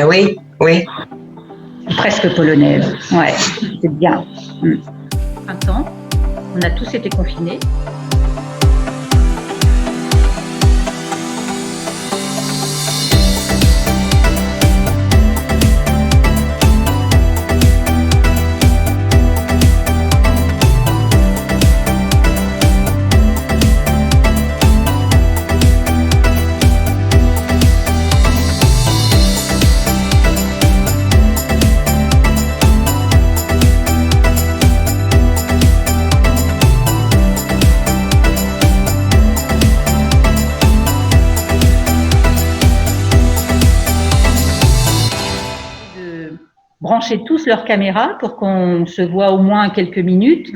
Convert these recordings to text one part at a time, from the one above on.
Oui, oui. Presque polonaise, ouais, c'est bien. Printemps, on a tous été confinés. Brancher tous leurs caméras pour qu'on se voit au moins quelques minutes,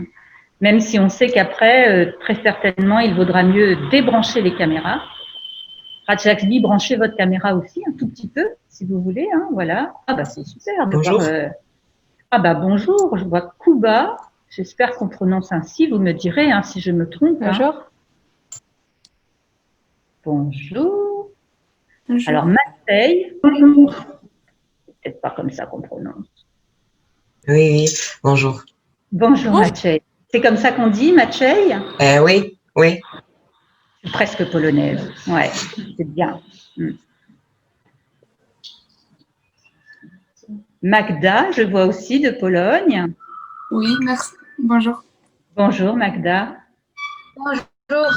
même si on sait qu'après, très certainement, il vaudra mieux débrancher les caméras. Ratchaksby, branchez votre caméra aussi un tout petit peu, si vous voulez. Hein, voilà. Ah bah c'est super. Bonjour. Ah bah bonjour, je vois Kuba. J'espère qu'on prononce ainsi. Vous me direz hein, si je me trompe. Bonjour. Hein. Bonjour. Bonjour. Alors Matej. Bonjour. C'est peut-être pas comme ça qu'on prononce. Oui, bonjour. Bonjour Matej. C'est comme ça qu'on dit, Matej? Oui, oui. Presque polonaise, ouais, c'est bien. Magda, je vois aussi de Pologne. Oui, merci. Bonjour. Bonjour Magda. Bonjour.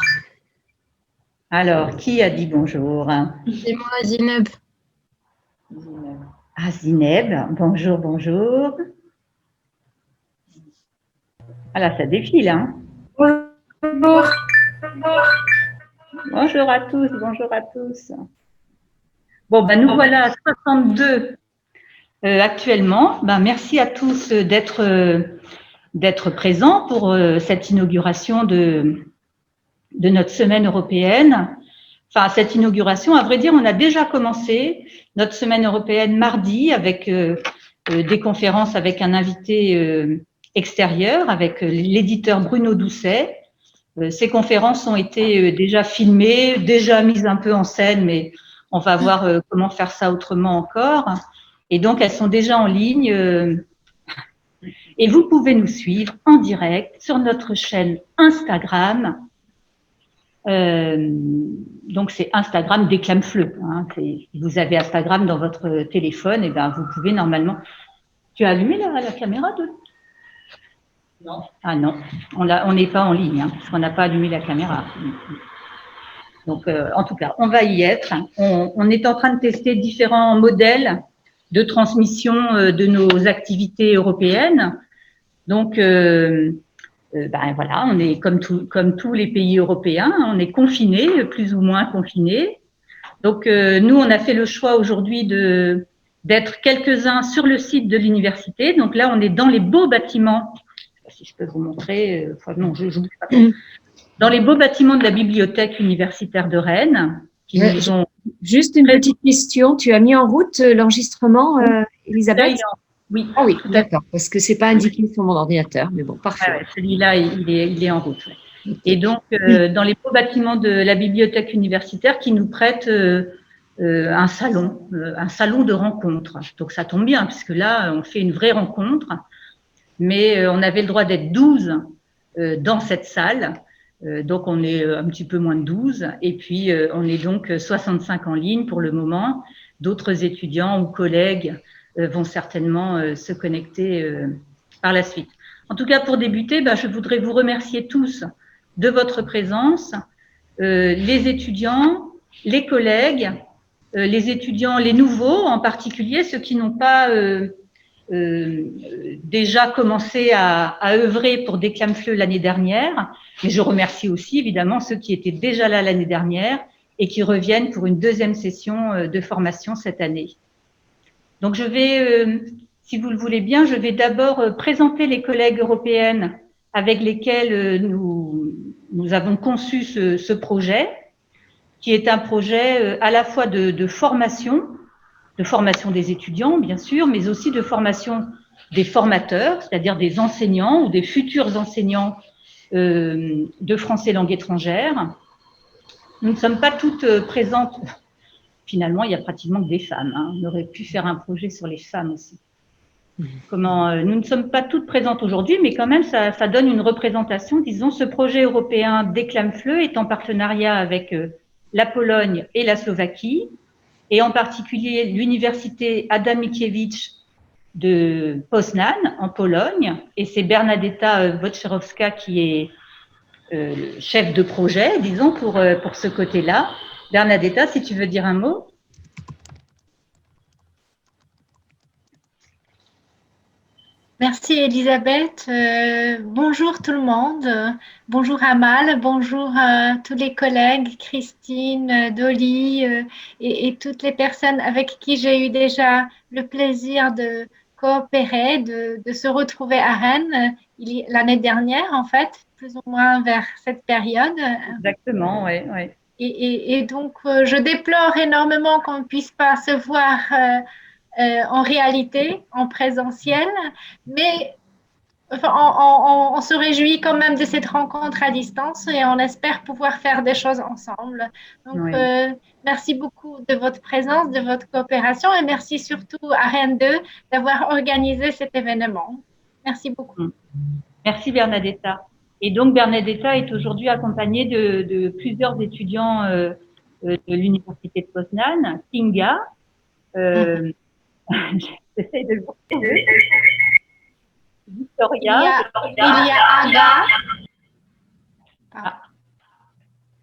Alors, qui a dit bonjour? C'est moi, Zineb. Ah, Zineb, bonjour, bonjour. Ah là, ça défile, hein? Bonjour. Bonjour à tous, bonjour à tous. Bon, ben nous voilà à 62 actuellement. Ben, merci à tous d'être présents pour cette inauguration de notre semaine européenne. Enfin, cette inauguration, à vrai dire, on a déjà commencé notre semaine européenne mardi avec des conférences avec un invité extérieur, avec l'éditeur Bruno Doucet. Ces conférences ont été déjà filmées, déjà mises un peu en scène, mais on va voir comment faire ça autrement encore. Et donc, elles sont déjà en ligne. Et vous pouvez nous suivre en direct sur notre chaîne Instagram. Donc, c'est Instagram Déclame-Fleu. Hein. Si vous avez Instagram dans votre téléphone, et ben vous pouvez normalement… Tu as allumé la caméra de… Non. Ah non, on n'est pas en ligne, hein, parce qu'on n'a pas allumé la caméra. Donc, en tout cas, on va y être. On est en train de tester différents modèles de transmission de nos activités européennes. Donc, ben voilà, on est comme tous les pays européens, on est confinés, plus ou moins confinés. Donc, nous, on a fait le choix aujourd'hui d'être quelques-uns sur le site de l'université. Donc là, on est dans les beaux bâtiments. Je ne sais pas si je peux vous montrer. Non, je bouge pas. Dans les beaux bâtiments de la bibliothèque universitaire de Rennes. Juste une petite question. Tu as mis en route l'enregistrement, Elisabeth? Oui. Ah oui, d'accord, parce que c'est pas indiqué sur mon ordinateur, mais bon, parfait. Ouais, celui-là, il est en route. Ouais. Okay. Et donc, dans les beaux bâtiments de la bibliothèque universitaire qui nous prêtent un salon de rencontre. Donc, ça tombe bien, puisque là, on fait une vraie rencontre, mais on avait le droit d'être 12 dans cette salle. Donc, on est un petit peu moins de 12. Et puis, on est donc 65 en ligne pour le moment. D'autres étudiants ou collègues vont certainement se connecter par la suite. En tout cas, pour débuter, je voudrais vous remercier tous de votre présence, les étudiants, les collègues, les étudiants, les nouveaux en particulier, ceux qui n'ont pas déjà commencé à œuvrer pour Déclame-Fleu l'année dernière, mais je remercie aussi évidemment ceux qui étaient déjà là l'année dernière et qui reviennent pour une deuxième session de formation cette année. Donc je vais, si vous le voulez bien, je vais d'abord présenter les collègues européennes avec lesquels nous avons conçu ce projet, qui est un projet à la fois de formation des étudiants, bien sûr, mais aussi de formation des formateurs, c'est-à-dire des enseignants ou des futurs enseignants de français langue étrangère. Nous ne sommes pas toutes présentes. finalement, il y a pratiquement que des femmes. Hein. On aurait pu faire un projet sur les femmes aussi. Nous ne sommes pas toutes présentes aujourd'hui, mais quand même, ça donne une représentation. Disons, ce projet européen Déclame-Fleu est en partenariat avec la Pologne et la Slovaquie, et en particulier l'université Adam Mickiewicz de Poznań, en Pologne, et c'est Bernadetta Wojciechowska qui est chef de projet, disons, pour ce côté-là. Bernadetta, si tu veux dire un mot. Merci Elisabeth. Bonjour tout le monde. Bonjour Amal. Bonjour à tous les collègues, Christine, Dolly et toutes les personnes avec qui j'ai eu déjà le plaisir de coopérer, de se retrouver à Rennes l'année dernière en fait, plus ou moins vers cette période. Exactement, oui. Ouais. Et donc, je déplore énormément qu'on ne puisse pas se voir en réalité, en présentiel, mais enfin, on se réjouit quand même de cette rencontre à distance et on espère pouvoir faire des choses ensemble. Donc, oui. Merci beaucoup de votre présence, de votre coopération et merci surtout à Rennes 2 d'avoir organisé cet événement. Merci beaucoup. Merci Bernadetta. Et donc, Bernadetta est aujourd'hui accompagnée de plusieurs étudiants de l'Université de Poznań, Kinga, j'essaie de le retrouver. Victoria. Il y a Aga.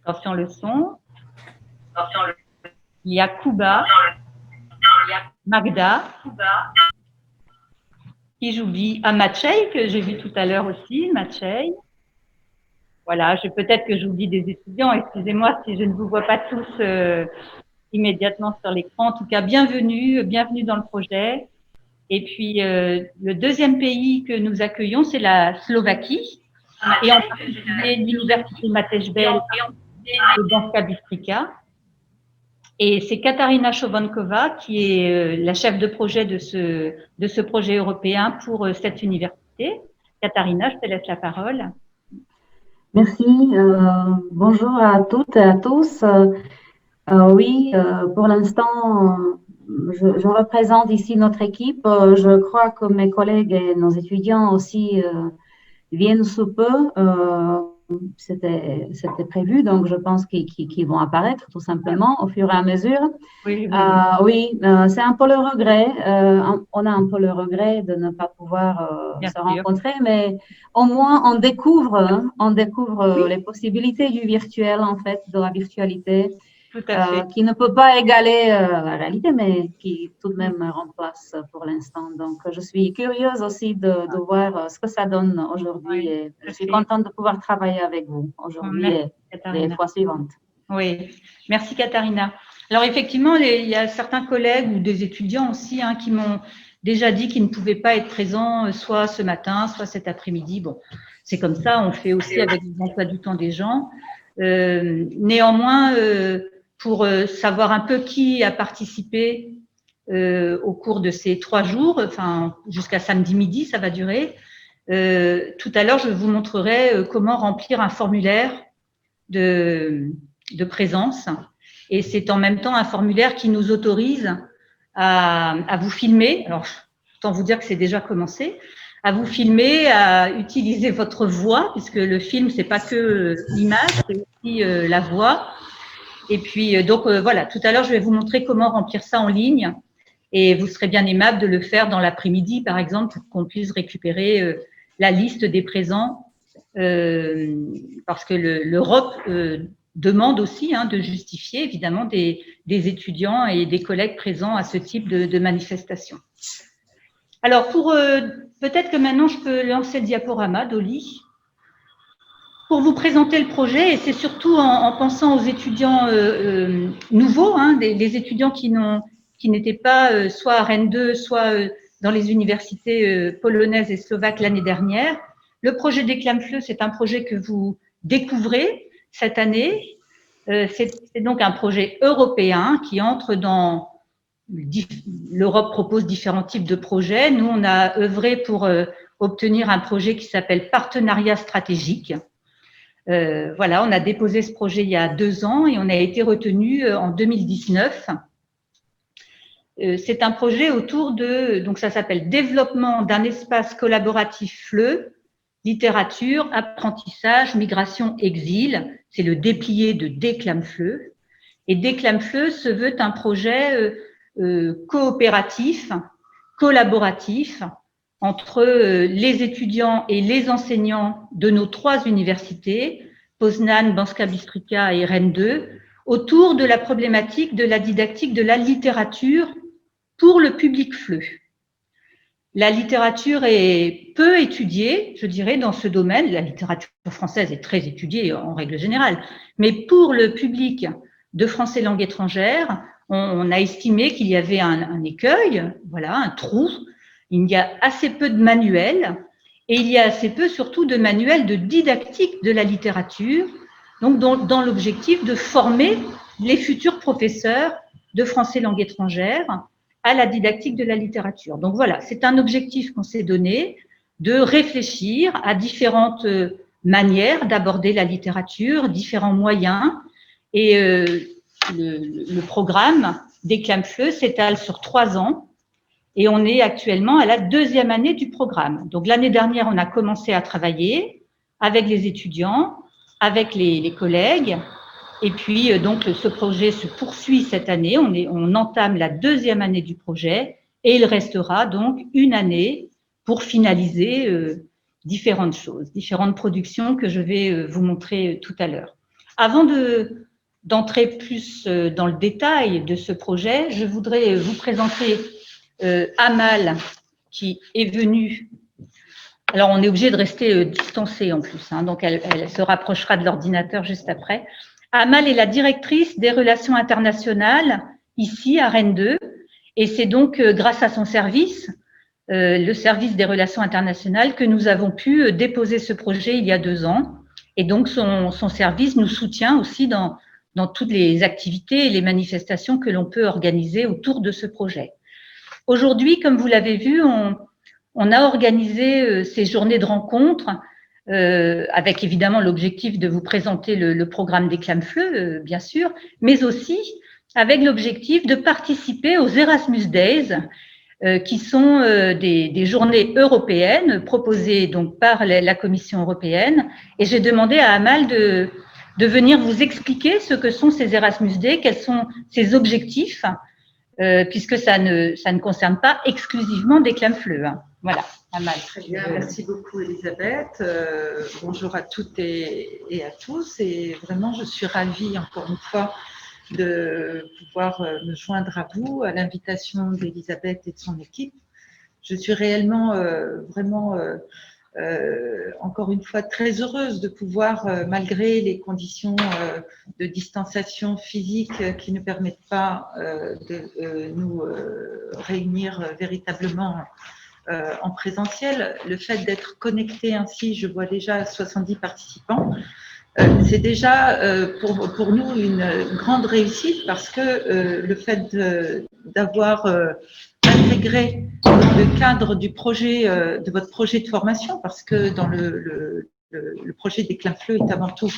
Attention le son. Il y a Kuba. Magda. Qui j'oublie. Matchei, que j'ai vu tout à l'heure aussi. Matchei. Voilà, peut-être que j'oublie des étudiants. Excusez-moi si je ne vous vois pas tous immédiatement sur l'écran. En tout cas, bienvenue dans le projet. Et puis, le deuxième pays que nous accueillons, c'est la Slovaquie, et en particulier l'Université Matej Bell de Banska Bystrica. Et c'est Katarina Chovankova qui est la chef de projet de ce projet européen pour cette université. Katarina, je te laisse la parole. Merci. Bonjour à toutes et à tous. Oui, pour l'instant, je représente ici notre équipe. Je crois que mes collègues et nos étudiants aussi viennent sous peu. C'était prévu, donc je pense qu'ils vont apparaître tout simplement au fur et à mesure. Oui, c'est un peu le regret. On a un peu le regret de ne pas pouvoir se rencontrer, mais au moins on découvre les possibilités du virtuel, en fait, de la virtualité. Qui ne peut pas égaler la réalité, mais qui tout de même remplace pour l'instant. Donc, je suis curieuse aussi de voir ce que ça donne aujourd'hui. Oui, et je suis contente de pouvoir travailler avec vous aujourd'hui et les fois suivantes. Oui, merci Katarina. Alors, effectivement, il y a certains collègues ou des étudiants aussi qui m'ont déjà dit qu'ils ne pouvaient pas être présents soit ce matin, soit cet après-midi. Bon, c'est comme ça, on fait aussi avec les emplois du temps des gens. Néanmoins, pour savoir un peu qui a participé au cours de ces 3 jours, enfin jusqu'à samedi midi, ça va durer. Tout à l'heure, je vous montrerai comment remplir un formulaire de présence. Et c'est en même temps un formulaire qui nous autorise à vous filmer. Alors, autant vous dire que c'est déjà commencé. À vous filmer, à utiliser votre voix, puisque le film, c'est pas que l'image, c'est aussi la voix. Et puis, voilà, tout à l'heure, je vais vous montrer comment remplir ça en ligne et vous serez bien aimable de le faire dans l'après-midi, par exemple, pour qu'on puisse récupérer la liste des présents parce que l'Europe demande aussi de justifier, évidemment, des étudiants et des collègues présents à ce type de manifestation. Alors, peut-être que maintenant, je peux lancer le diaporama, Dolly. Pour vous présenter le projet, et c'est surtout en pensant aux étudiants nouveaux, les étudiants qui n'étaient pas soit à Rennes 2, soit dans les universités polonaises et slovaques l'année dernière. Le projet Déclame-Fleu, c'est un projet que vous découvrez cette année. C'est donc un projet européen qui entre dans… L'Europe propose différents types de projets. Nous, on a œuvré pour obtenir un projet qui s'appelle Partenariat stratégique. Voilà, on a déposé ce projet il y a 2 ans et on a été retenu en 2019 c'est un projet autour de, donc ça s'appelle Développement d'un espace collaboratif FLE, littérature, apprentissage, migration, exil. C'est le déplié de Déclame FLE. Et Déclame FLE se veut un projet coopératif, collaboratif, entre les étudiants et les enseignants de nos 3 universités, Poznan, Banska Bystrica et Rennes 2, autour de la problématique de la didactique de la littérature pour le public FLE. La littérature est peu étudiée, je dirais, dans ce domaine. La littérature française est très étudiée en règle générale, mais pour le public de français langue étrangère, on a estimé qu'il y avait un écueil, voilà, un trou. Il y a assez peu de manuels et il y a assez peu surtout de manuels de didactique de la littérature, donc dans l'objectif de former les futurs professeurs de français langue étrangère à la didactique de la littérature. Donc voilà, c'est un objectif qu'on s'est donné, de réfléchir à différentes manières d'aborder la littérature, différents moyens. Et le programme Déclame FLE s'étale sur 3 ans et on est actuellement à la 2e année du programme. Donc l'année dernière, on a commencé à travailler avec les étudiants, avec les collègues. Et puis, donc, ce projet se poursuit cette année. On entame la 2e année du projet et il restera donc 1 année pour finaliser différentes choses, différentes productions que je vais vous montrer tout à l'heure. Avant d'entrer plus dans le détail de ce projet, je voudrais vous présenter Amal, qui est venue. Alors, on est obligé de rester distancé en plus, hein, donc elle se rapprochera de l'ordinateur juste après. Amal est la directrice des relations internationales ici à Rennes 2 et c'est donc grâce à son service, le service des relations internationales, que nous avons pu déposer ce projet il y a 2 ans. Et donc son service nous soutient aussi dans toutes les activités et les manifestations que l'on peut organiser autour de ce projet. Aujourd'hui, comme vous l'avez vu, on a organisé ces journées de rencontres avec évidemment l'objectif de vous présenter le programme Déclame FLE, bien sûr, mais aussi avec l'objectif de participer aux Erasmus Days, qui sont des journées européennes proposées donc par la Commission européenne. Et j'ai demandé à Amal de venir vous expliquer ce que sont ces Erasmus Days, quels sont ses objectifs, puisque ça ne concerne pas exclusivement Déclame FLE. Hein. Voilà. Très bien, merci beaucoup Elisabeth. Bonjour à toutes et à tous. Et vraiment, je suis ravie encore une fois de pouvoir me joindre à vous, à l'invitation d'Elisabeth et de son équipe. Je suis réellement, encore une fois, très heureuse de pouvoir, malgré les conditions de distanciation physique qui ne permettent pas de nous réunir véritablement en présentiel, le fait d'être connecté ainsi, je vois déjà 70 participants, c'est déjà pour nous une grande réussite parce que le fait d'avoir intégré le cadre du projet, de votre projet de formation, parce que dans le projet Déclame FLE est avant tout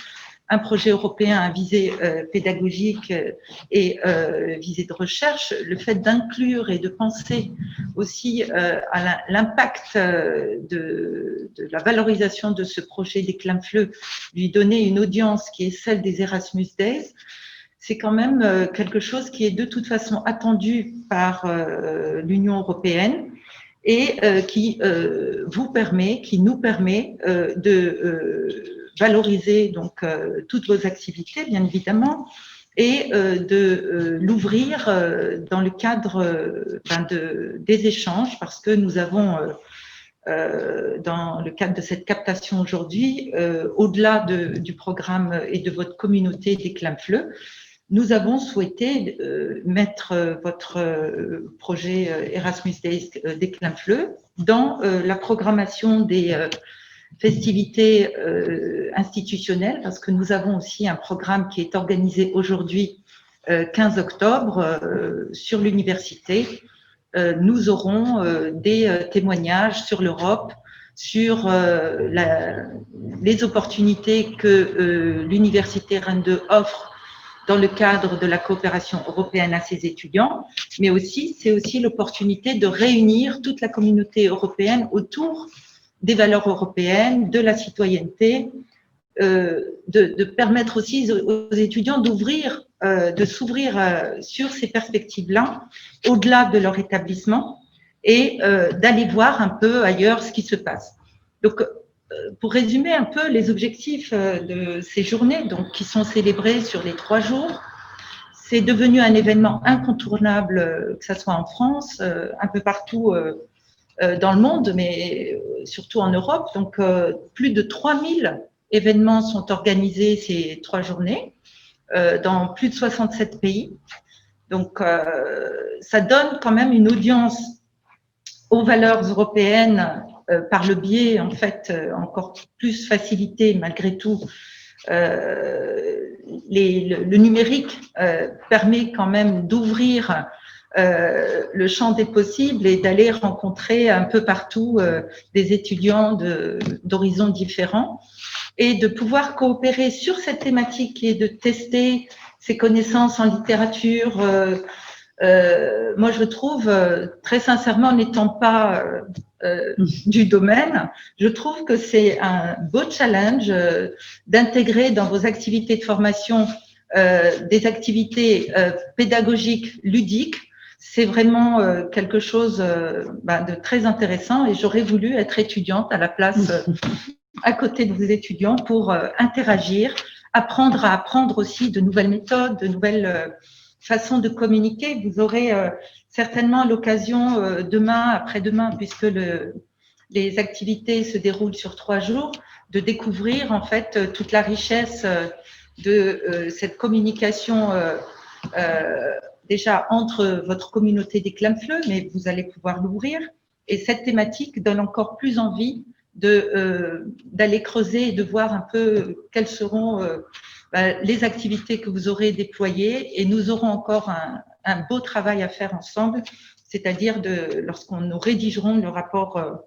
un projet européen à visée pédagogique et visée de recherche, le fait d'inclure et de penser aussi à l'impact de la valorisation de ce projet Déclame FLE, lui donner une audience qui est celle des Erasmus Days, c'est quand même quelque chose qui est de toute façon attendu par l'Union européenne et qui nous permet de valoriser donc toutes vos activités, bien évidemment, et de l'ouvrir dans le cadre des échanges, parce que nous avons, dans le cadre de cette captation aujourd'hui, au-delà du programme et de votre communauté Déclame FLE, nous avons souhaité mettre votre projet Erasmus Days Déclame FLE dans la programmation des festivités institutionnelles, parce que nous avons aussi un programme qui est organisé aujourd'hui, 15 octobre, sur l'université. Nous aurons des témoignages sur l'Europe, sur les opportunités que l'université Rennes 2 offre dans le cadre de la coopération européenne à ses étudiants, mais aussi, c'est aussi l'opportunité de réunir toute la communauté européenne autour des valeurs européennes, de la citoyenneté, de permettre aussi aux étudiants d'ouvrir, de s'ouvrir sur ces perspectives-là, au-delà de leur établissement, et d'aller voir un peu ailleurs ce qui se passe. Donc, pour résumer un peu les objectifs de ces journées, donc, qui sont célébrées sur les 3 jours, c'est devenu un événement incontournable, que ce soit en France, un peu partout dans le monde, mais surtout en Europe. Donc, plus de 3000 événements sont organisés ces 3 journées dans plus de 67 pays. Donc, ça donne quand même une audience aux valeurs européennes par le biais, en fait, encore plus facilité malgré tout. Le numérique permet quand même d'ouvrir le champ des possibles et d'aller rencontrer un peu partout des étudiants d'horizons différents et de pouvoir coopérer sur cette thématique et de tester ses connaissances en littérature. Moi, je trouve, très sincèrement, n'étant pas du domaine, je trouve que c'est un beau challenge d'intégrer dans vos activités de formation des activités pédagogiques, ludiques. C'est vraiment quelque chose de très intéressant et j'aurais voulu être étudiante à la place, à côté de vos étudiants pour interagir, apprendre à apprendre aussi de nouvelles méthodes, de nouvelles façon de communiquer. Vous aurez certainement l'occasion demain, après-demain, puisque les activités se déroulent sur 3 jours, de découvrir en fait toute la richesse de cette communication déjà entre votre communauté des Clamfleux, mais vous allez pouvoir l'ouvrir. Et cette thématique donne encore plus envie d'aller creuser et de voir un peu quelles seront les activités que vous aurez déployées, et nous aurons encore un beau travail à faire ensemble, c'est-à-dire lorsqu'on nous rédigerons le rapport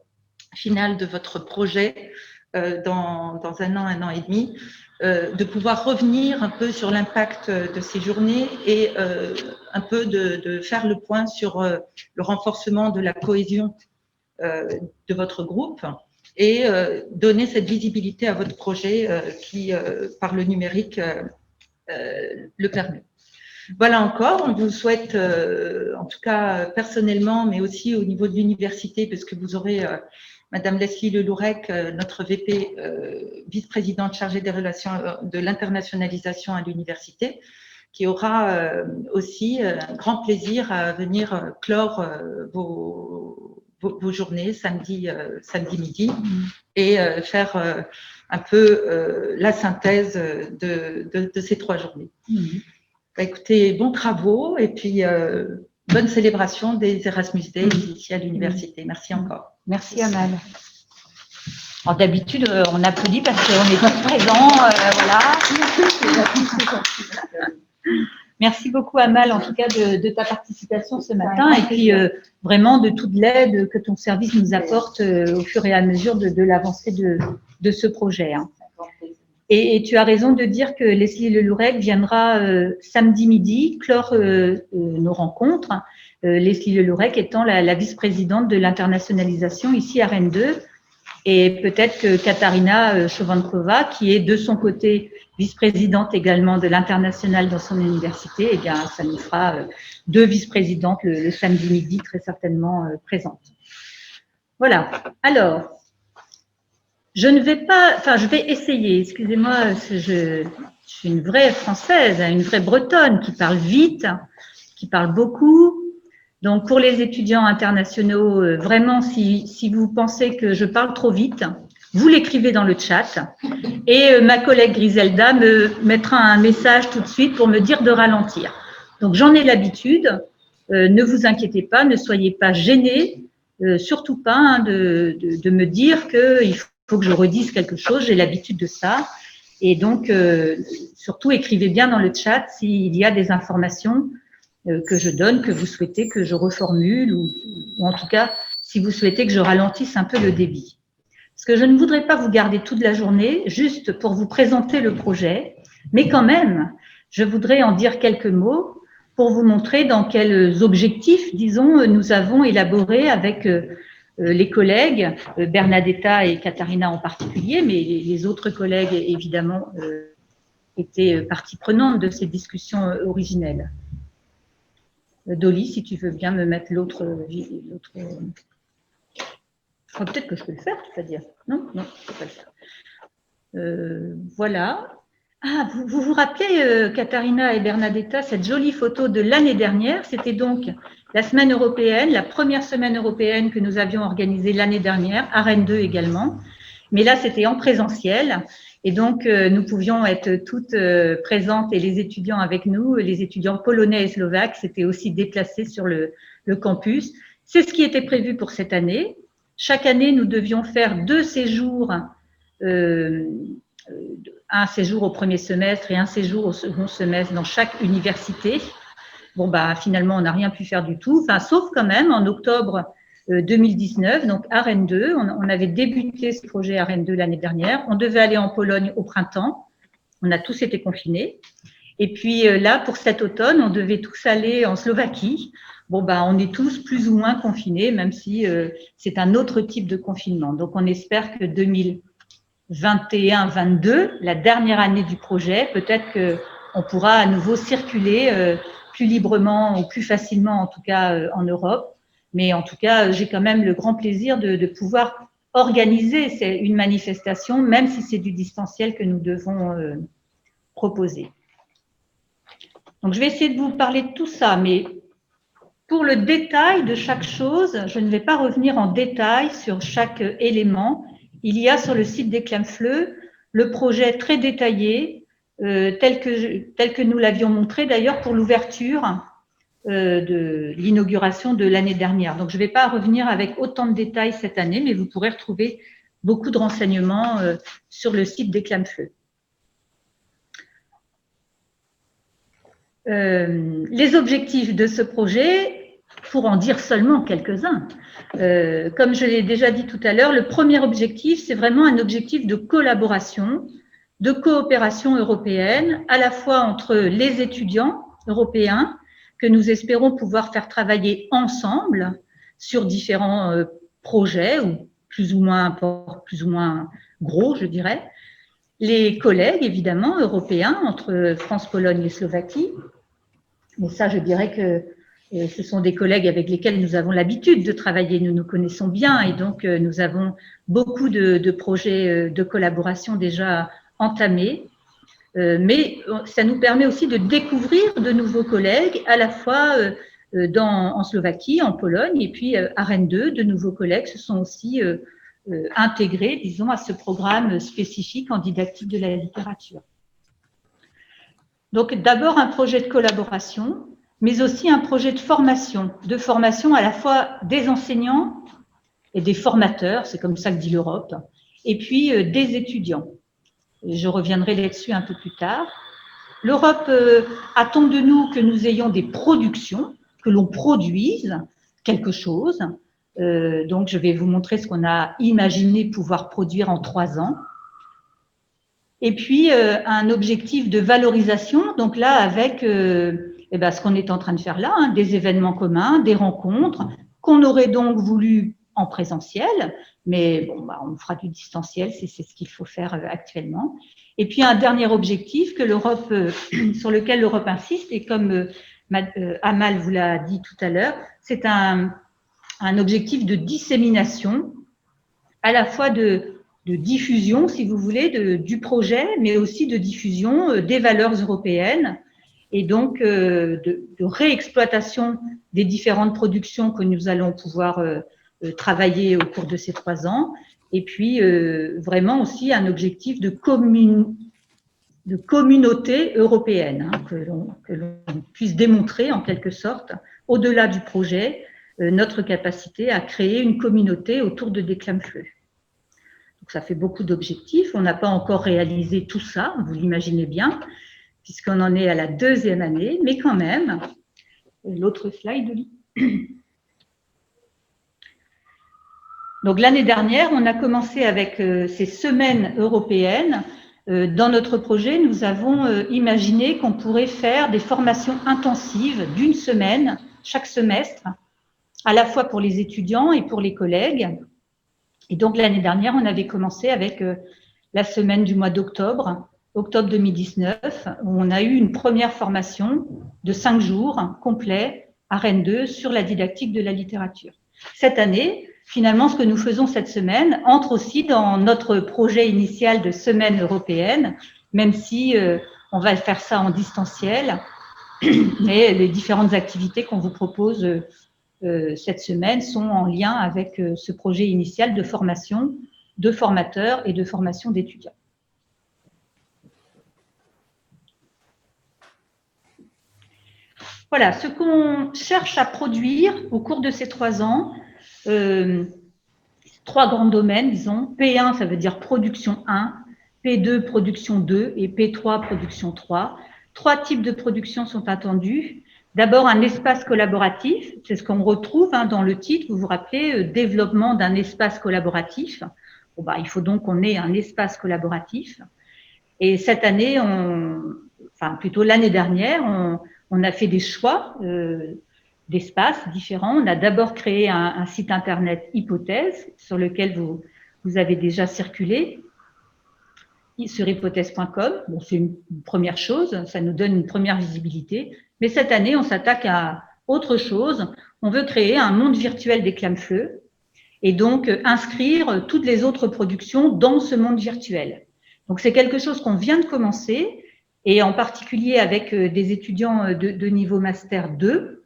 final de votre projet dans 1 an, 1 an et demi, de pouvoir revenir un peu sur l'impact de ces journées et un peu de faire le point sur le renforcement de la cohésion de votre groupe et donner cette visibilité à votre projet qui, par le numérique, le permet. Voilà encore, on vous souhaite, en tout cas personnellement, mais aussi au niveau de l'université, parce que vous aurez Madame Leslie Lelourec, notre VP, vice-présidente chargée des relations de l'internationalisation à l'université, qui aura aussi un grand plaisir à venir clore vos journées samedi midi et faire un peu la synthèse de ces 3 journées. Écoutez, bons travaux et puis bonne célébration des Erasmus Days ici à l'université. Merci encore. Merci Amal. D'habitude, on applaudit parce qu'on est tous présents. Voilà. Merci beaucoup Amal, en tout cas, de ta participation ce matin et puis vraiment de toute l'aide que ton service nous apporte au fur et à mesure de l'avancée de ce projet. Et tu as raison de dire que Leslie Lelourec viendra samedi midi clore nos rencontres. Leslie Lelourec étant la vice-présidente de l'internationalisation ici à Rennes 2. Et peut-être que Katarina Chovankova, qui est de son côté vice-présidente également de l'international dans son université, eh bien, ça nous fera 2 vice-présidentes le samedi midi, très certainement présentes. Voilà. Alors, je vais essayer, excusez-moi, je suis une vraie Française, une vraie Bretonne qui parle vite, qui parle beaucoup. Donc, pour les étudiants internationaux, vraiment, si vous pensez que je parle trop vite, vous l'écrivez dans le chat et ma collègue Griselda me mettra un message tout de suite pour me dire de ralentir. Donc, j'en ai l'habitude, ne vous inquiétez pas, ne soyez pas gênés, surtout pas de me dire qu'il faut que je redise quelque chose, j'ai l'habitude de ça. Et donc, surtout, écrivez bien dans le chat s'il y a des informations que je donne, que vous souhaitez que je reformule ou en tout cas, si vous souhaitez que je ralentisse un peu le débit. Parce que je ne voudrais pas vous garder toute la journée juste pour vous présenter le projet, mais quand même, je voudrais en dire quelques mots pour vous montrer dans quels objectifs, disons, nous avons élaboré avec les collègues, Bernadetta et Katharina en particulier, mais les autres collègues, évidemment, étaient partie prenante de ces discussions originelles. Dolly, si tu veux bien me mettre l'autre. Peut-être que je peux le faire, c'est-à-dire. Non, non, je ne peux pas le faire. Voilà. Ah, vous vous rappelez, Katharina et Bernadetta, cette jolie photo de l'année dernière. C'était donc la semaine européenne, la première semaine européenne que nous avions organisée l'année dernière, à Rennes 2 également. Mais là, c'était en présentiel. Et donc, nous pouvions être toutes présentes et les étudiants avec nous, les étudiants polonais et slovaques s'étaient aussi déplacés sur le campus. C'est ce qui était prévu pour cette année. Chaque année, nous devions faire 2 séjours, un séjour au premier semestre et un séjour au second semestre dans chaque université. Bon, bah, finalement, on n'a rien pu faire du tout, enfin, sauf quand même en octobre 2019, donc à Rennes 2. On avait débuté ce projet à Rennes 2 l'année dernière. On devait aller en Pologne au printemps. On a tous été confinés. Et puis là, pour cet automne, on devait tous aller en Slovaquie. Bon, bah, on est tous plus ou moins confinés, même si c'est un autre type de confinement. Donc, on espère que 2021-22, la dernière année du projet, peut-être qu'on pourra à nouveau circuler plus librement ou plus facilement, en tout cas en Europe. Mais en tout cas, j'ai quand même le grand plaisir de pouvoir organiser une manifestation, même si c'est du distanciel que nous devons proposer. Donc, je vais essayer de vous parler de tout ça, mais pour le détail de chaque chose, je ne vais pas revenir en détail sur chaque élément. Il y a sur le site d'Éclamfleu le projet très détaillé, tel que nous l'avions montré d'ailleurs pour l'ouverture de l'inauguration de l'année dernière. Donc, je ne vais pas revenir avec autant de détails cette année, mais vous pourrez retrouver beaucoup de renseignements sur le site d'Éclamfleu. Les objectifs de ce projet, pour en dire seulement quelques-uns, comme je l'ai déjà dit tout à l'heure, le premier objectif, c'est vraiment un objectif de collaboration, de coopération européenne, à la fois entre les étudiants européens, que nous espérons pouvoir faire travailler ensemble sur différents projets, ou plus ou moins gros, je dirais, les collègues, évidemment, européens, entre France, Pologne et Slovaquie. Mais ça, je dirais que ce sont des collègues avec lesquels nous avons l'habitude de travailler, nous nous connaissons bien et donc nous avons beaucoup de projets de collaboration déjà entamés. Mais ça nous permet aussi de découvrir de nouveaux collègues, à la fois en Slovaquie, en Pologne, et puis à Rennes 2, de nouveaux collègues se sont aussi intégrés, disons, à ce programme spécifique en didactique de la littérature. Donc, d'abord un projet de collaboration, mais aussi un projet de formation à la fois des enseignants et des formateurs, c'est comme ça que dit l'Europe, et puis des étudiants. Je reviendrai là-dessus un peu plus tard. L'Europe attend de nous que nous ayons des productions, que l'on produise quelque chose. Donc, je vais vous montrer ce qu'on a imaginé pouvoir produire en 3 ans. Et puis, un objectif de valorisation, donc là, avec ce qu'on est en train de faire là, hein, des événements communs, des rencontres, qu'on aurait donc voulu en présentiel, mais bon, bah, on fera du distanciel, c'est ce qu'il faut faire actuellement. Et puis, un dernier objectif que sur lequel l'Europe insiste, et comme Amal vous l'a dit tout à l'heure, c'est un objectif de dissémination, à la fois de diffusion, si vous voulez, du projet, mais aussi de diffusion des valeurs européennes et donc de réexploitation des différentes productions que nous allons pouvoir travailler au cours de ces 3 ans. Et puis, vraiment aussi un objectif de communauté européenne, hein, que l'on puisse démontrer en quelque sorte, au-delà du projet, notre capacité à créer une communauté autour de Déclamfleu. Donc, ça fait beaucoup d'objectifs. On n'a pas encore réalisé tout ça, vous l'imaginez bien, puisqu'on en est à la 2e année, mais quand même, l'autre slide, Oli. Donc, l'année dernière, on a commencé avec ces semaines européennes dans notre projet, nous avons imaginé qu'on pourrait faire des formations intensives d'une semaine chaque semestre, à la fois pour les étudiants et pour les collègues. Et donc, l'année dernière, on avait commencé avec la semaine du mois d'octobre, octobre 2019, où on a eu une première formation de 5 jours complets à Rennes 2 sur la didactique de la littérature. Cette année, finalement, ce que nous faisons cette semaine entre aussi dans notre projet initial de semaine européenne, même si on va faire ça en distanciel, mais les différentes activités qu'on vous propose cette semaine sont en lien avec ce projet initial de formation de formateurs et de formation d'étudiants. Voilà, ce qu'on cherche à produire au cours de ces 3 ans, 3 grands domaines, disons. P1, ça veut dire production 1, P2, production 2 et P3, production 3. 3 types de production sont attendus. D'abord, un espace collaboratif, c'est ce qu'on retrouve dans le titre, vous vous rappelez, développement d'un espace collaboratif. Bon, il faut donc qu'on ait un espace collaboratif. Et cette année, enfin plutôt l'année dernière, on a fait des choix d'espaces différents. On a d'abord créé un site internet hypothèse sur lequel vous avez déjà circulé sur hypothèse.com. Bon, c'est une première chose, ça nous donne une première visibilité. Mais cette année, on s'attaque à autre chose. On veut créer un monde virtuel des Clamfleu et donc inscrire toutes les autres productions dans ce monde virtuel. Donc, c'est quelque chose qu'on vient de commencer et en particulier avec des étudiants de niveau Master 2.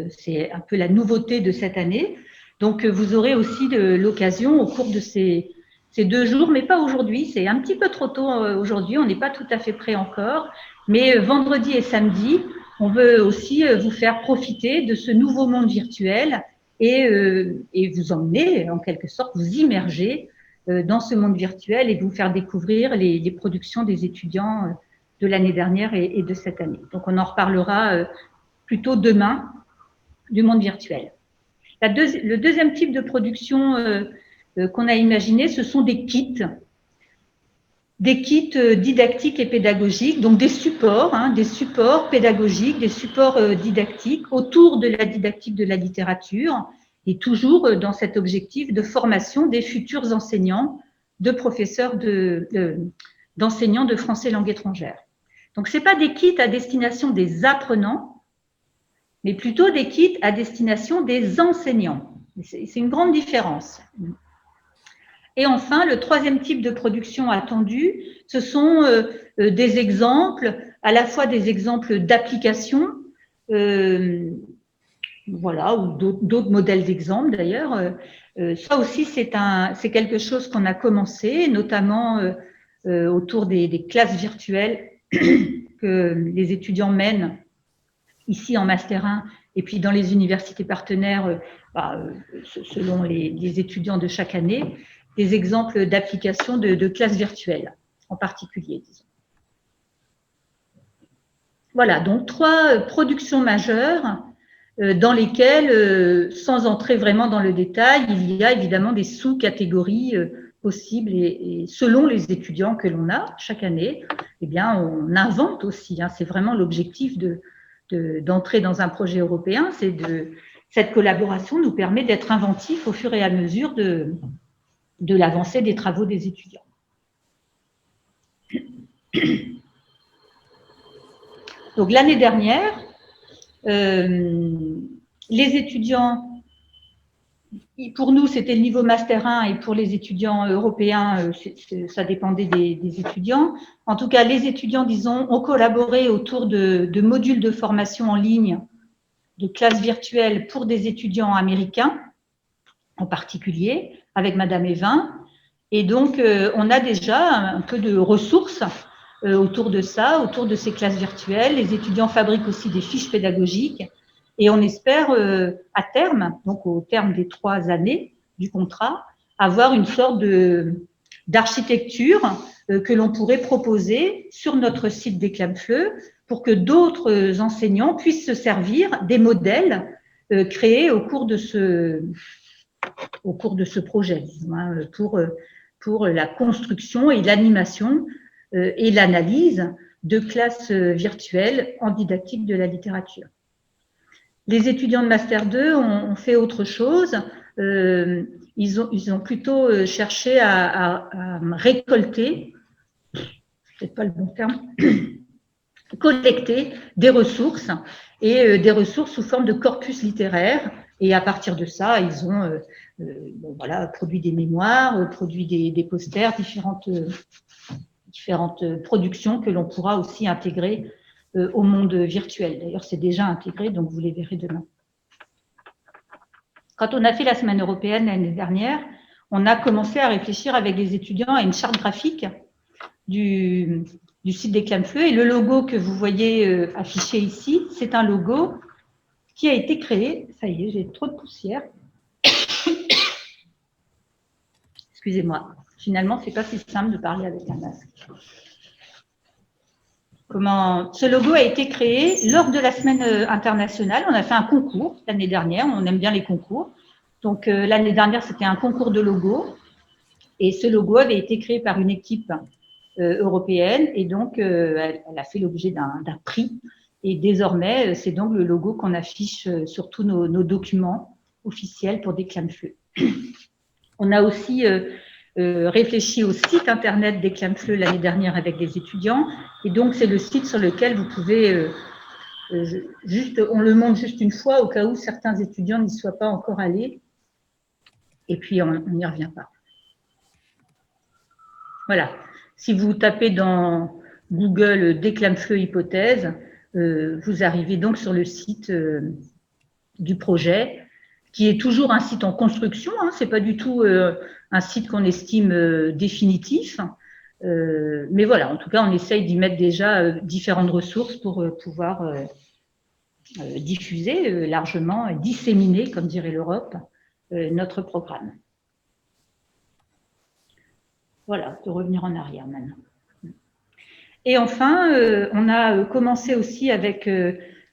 C'est un peu la nouveauté de cette année. Donc, vous aurez aussi l'occasion au cours de ces 2 jours, mais pas aujourd'hui, c'est un petit peu trop tôt aujourd'hui, on n'est pas tout à fait prêt encore, mais vendredi et samedi, on veut aussi vous faire profiter de ce nouveau monde virtuel et vous emmener, en quelque sorte, vous immerger dans ce monde virtuel et vous faire découvrir les productions des étudiants de l'année dernière et de cette année. Donc, on en reparlera plutôt demain du monde virtuel. Le deuxième type de production qu'on a imaginé, ce sont des kits didactiques et pédagogiques, donc des supports pédagogiques, des supports didactiques autour de la didactique de la littérature et toujours dans cet objectif de formation des futurs enseignants, de professeurs d'enseignants de français langue étrangère. Donc, ce n'est pas des kits à destination des apprenants, mais plutôt des kits à destination des enseignants. C'est une grande différence. Et enfin, le troisième type de production attendue, ce sont des exemples, à la fois des exemples d'applications, voilà, ou d'autres modèles d'exemples d'ailleurs. Ça aussi, c'est quelque chose qu'on a commencé, notamment autour des classes virtuelles que les étudiants mènent ici en Master 1 et puis dans les universités partenaires, selon les étudiants de chaque année, des exemples d'applications de classes virtuelles en particulier, disons. Voilà, donc 3 productions majeures dans lesquelles, sans entrer vraiment dans le détail, il y a évidemment des sous-catégories possibles et selon les étudiants que l'on a chaque année, eh bien, on invente aussi. C'est vraiment l'objectif d'entrer dans un projet européen, cette collaboration nous permet d'être inventifs au fur et à mesure de l'avancée des travaux des étudiants. Donc, l'année dernière, les étudiants, pour nous, c'était le niveau Master 1 et pour les étudiants européens, ça dépendait des étudiants. En tout cas, les étudiants, disons, ont collaboré autour de modules de formation en ligne, de classes virtuelles pour des étudiants américains, en particulier, avec Madame Evin. Et donc, on a déjà un peu de ressources autour de ça, autour de ces classes virtuelles. Les étudiants fabriquent aussi des fiches pédagogiques et on espère à terme, donc au terme des 3 années du contrat, avoir une sorte d'architecture que l'on pourrait proposer sur notre site des Clamfleu pour que d'autres enseignants puissent se servir des modèles créés au cours de ce projet, disons, pour pour la construction et l'animation et l'analyse de classes virtuelles en didactique de la littérature. Les étudiants de Master 2 ont fait autre chose. Ils ont plutôt cherché à récolter, peut-être pas le bon terme, collecter des ressources et des ressources sous forme de corpus littéraire. Et à partir de ça, ils ont produit des mémoires, produit des posters, différentes productions que l'on pourra aussi intégrer au monde virtuel. D'ailleurs, c'est déjà intégré, donc vous les verrez demain. Quand on a fait la semaine européenne l'année dernière, on a commencé à réfléchir avec les étudiants à une charte graphique du site Déclame-Fleu. Et le logo que vous voyez affiché ici, c'est un logo qui a été créé. Ça y est, j'ai trop de poussière. Excusez-moi. Finalement, ce n'est pas si simple de parler avec un masque. Ce logo a été créé lors de la semaine internationale. On a fait un concours l'année dernière. On aime bien les concours. Donc, l'année dernière, c'était un concours de logo. Et ce logo avait été créé par une équipe européenne. Et donc, elle a fait l'objet d'un prix. Et désormais, c'est donc le logo qu'on affiche sur tous nos documents officiels pour Déclame-Fleu. On a aussi réfléchi au site internet Déclame-Fleu l'année dernière avec les étudiants. Et donc, c'est le site sur lequel vous pouvez, on le montre juste une fois au cas où certains étudiants n'y soient pas encore allés. Et puis, on n'y revient pas. Voilà. Si vous tapez dans Google Déclame-Fleu hypothèse, vous arrivez donc sur le site du projet, qui est toujours un site en construction. Ce n'est pas du tout un site qu'on estime définitif. Mais voilà, en tout cas, on essaye d'y mettre déjà différentes ressources pour pouvoir diffuser largement, disséminer, comme dirait l'Europe, notre programme. Voilà, de revenir en arrière maintenant. Et enfin, on a commencé aussi avec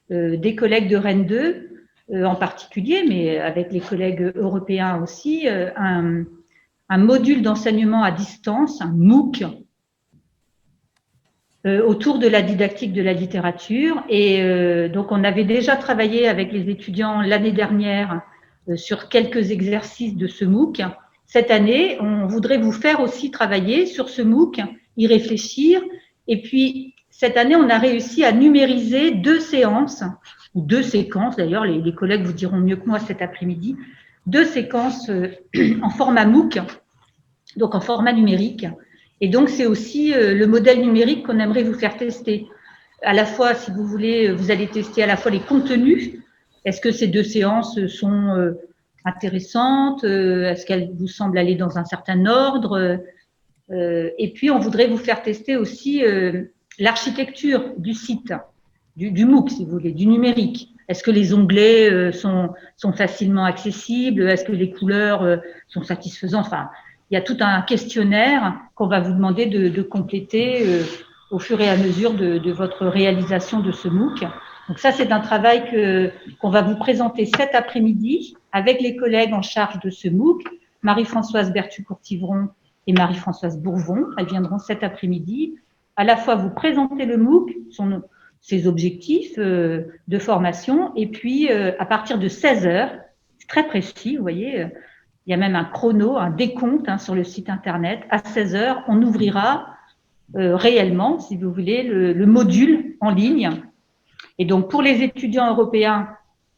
des collègues de Rennes 2, en particulier, mais avec les collègues européens aussi, un module d'enseignement à distance, un MOOC, autour de la didactique de la littérature. Et donc, on avait déjà travaillé avec les étudiants l'année dernière sur quelques exercices de ce MOOC. Cette année, on voudrait vous faire aussi travailler sur ce MOOC, y réfléchir. Et puis, cette année, on a réussi à numériser 2 séances, ou 2 séquences, d'ailleurs, les collègues vous diront mieux que moi cet après-midi, 2 séquences en format MOOC, donc en format numérique. Et donc, c'est aussi le modèle numérique qu'on aimerait vous faire tester. À la fois, si vous voulez, vous allez tester à la fois les contenus. Est-ce que ces 2 séances sont intéressantes? Est-ce qu'elles vous semblent aller dans un certain ordre? Et puis, on voudrait vous faire tester aussi l'architecture du site, du MOOC, si vous voulez, du numérique. Est-ce que les onglets sont facilement accessibles? Est-ce que les couleurs sont satisfaisantes? Enfin, il y a tout un questionnaire qu'on va vous demander de compléter au fur et à mesure de votre réalisation de ce MOOC. Donc ça, c'est un travail qu'on va vous présenter cet après-midi avec les collègues en charge de ce MOOC, Marie-Françoise Bertu-Courtivron et Marie-Françoise Bourvon. Elles viendront cet après-midi à la fois vous présenter le MOOC, ses objectifs de formation, et puis à partir de 16 heures, c'est très précis, vous voyez, il y a même un chrono, un décompte sur le site internet. À 16 heures, on ouvrira réellement, si vous voulez, le module en ligne. Et donc, pour les étudiants européens,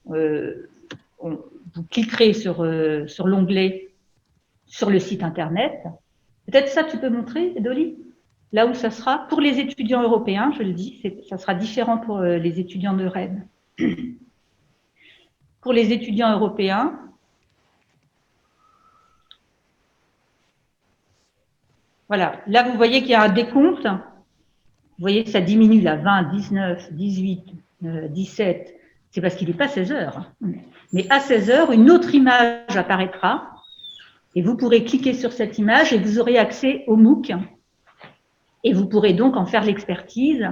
vous cliquerez sur l'onglet sur le site internet. Peut-être ça, tu peux montrer, Dolly, là où ça sera. Pour les étudiants européens, je le dis, ça sera différent pour les étudiants de Rennes. Pour les étudiants européens, voilà, là vous voyez qu'il y a un décompte. Vous voyez que ça diminue là, 20, 19, 18, 17. C'est parce qu'il n'est pas 16 heures. Mais à 16 heures, une autre image apparaîtra. Et vous pourrez cliquer sur cette image et vous aurez accès au MOOC. Et vous pourrez donc en faire l'expertise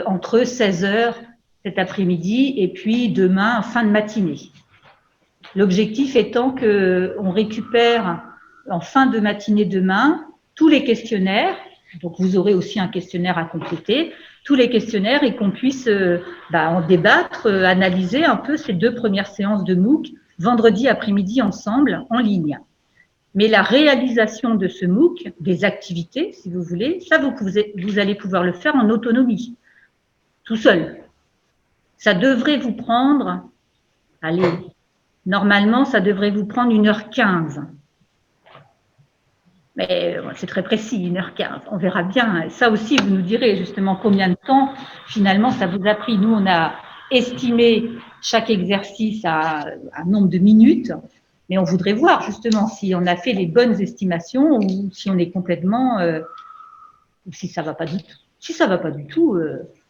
entre 16 heures cet après-midi et puis demain, fin de matinée. L'objectif étant qu'on récupère en fin de matinée demain, tous les questionnaires. Donc, vous aurez aussi un questionnaire à compléter, tous les questionnaires et qu'on puisse en débattre, analyser un peu ces 2 premières séances de MOOC, vendredi après-midi ensemble, en ligne. Mais la réalisation de ce MOOC, des activités, si vous voulez, ça, vous allez pouvoir le faire en autonomie, tout seul. Ça devrait vous prendre, allez, normalement, ça devrait vous prendre 1h15. Mais c'est très précis, 1h15, on verra bien. Ça aussi, vous nous direz justement combien de temps, finalement, ça vous a pris. Nous, on a estimé chaque exercice à un nombre de minutes, mais on voudrait voir justement si on a fait les bonnes estimations ou si on est complètement… ou si ça ne va pas du tout. Si ça ne va pas du tout,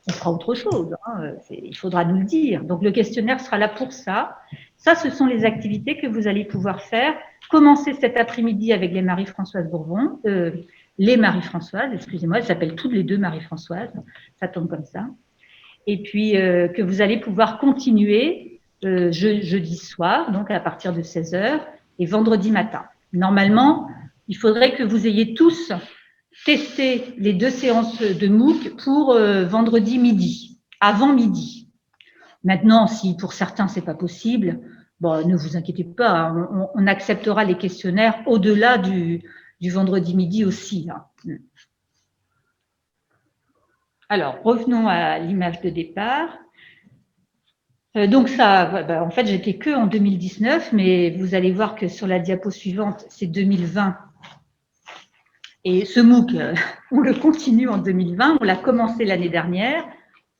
on fera autre chose. Hein. Il faudra nous le dire. Donc, le questionnaire sera là pour ça. Ça, ce sont les activités que vous allez pouvoir faire. Commencer cet après-midi avec les Marie-Françoise Bourbon, les Marie-Françoise, excusez-moi, elles s'appellent toutes les 2 Marie-Françoise, ça tombe comme ça. Et puis, que vous allez pouvoir continuer jeudi soir, donc à partir de 16h, et vendredi matin. Normalement, il faudrait que vous ayez tous testé les 2 séances de MOOC pour vendredi midi, avant midi. Maintenant, si pour certains, ce n'est pas possible, bon, ne vous inquiétez pas, on acceptera les questionnaires au-delà du vendredi midi aussi. Là. Alors, revenons à l'image de départ. Donc ça, en fait, j'étais que en 2019, mais vous allez voir que sur la diapo suivante, c'est 2020. Et ce MOOC, on le continue en 2020, on l'a commencé l'année dernière,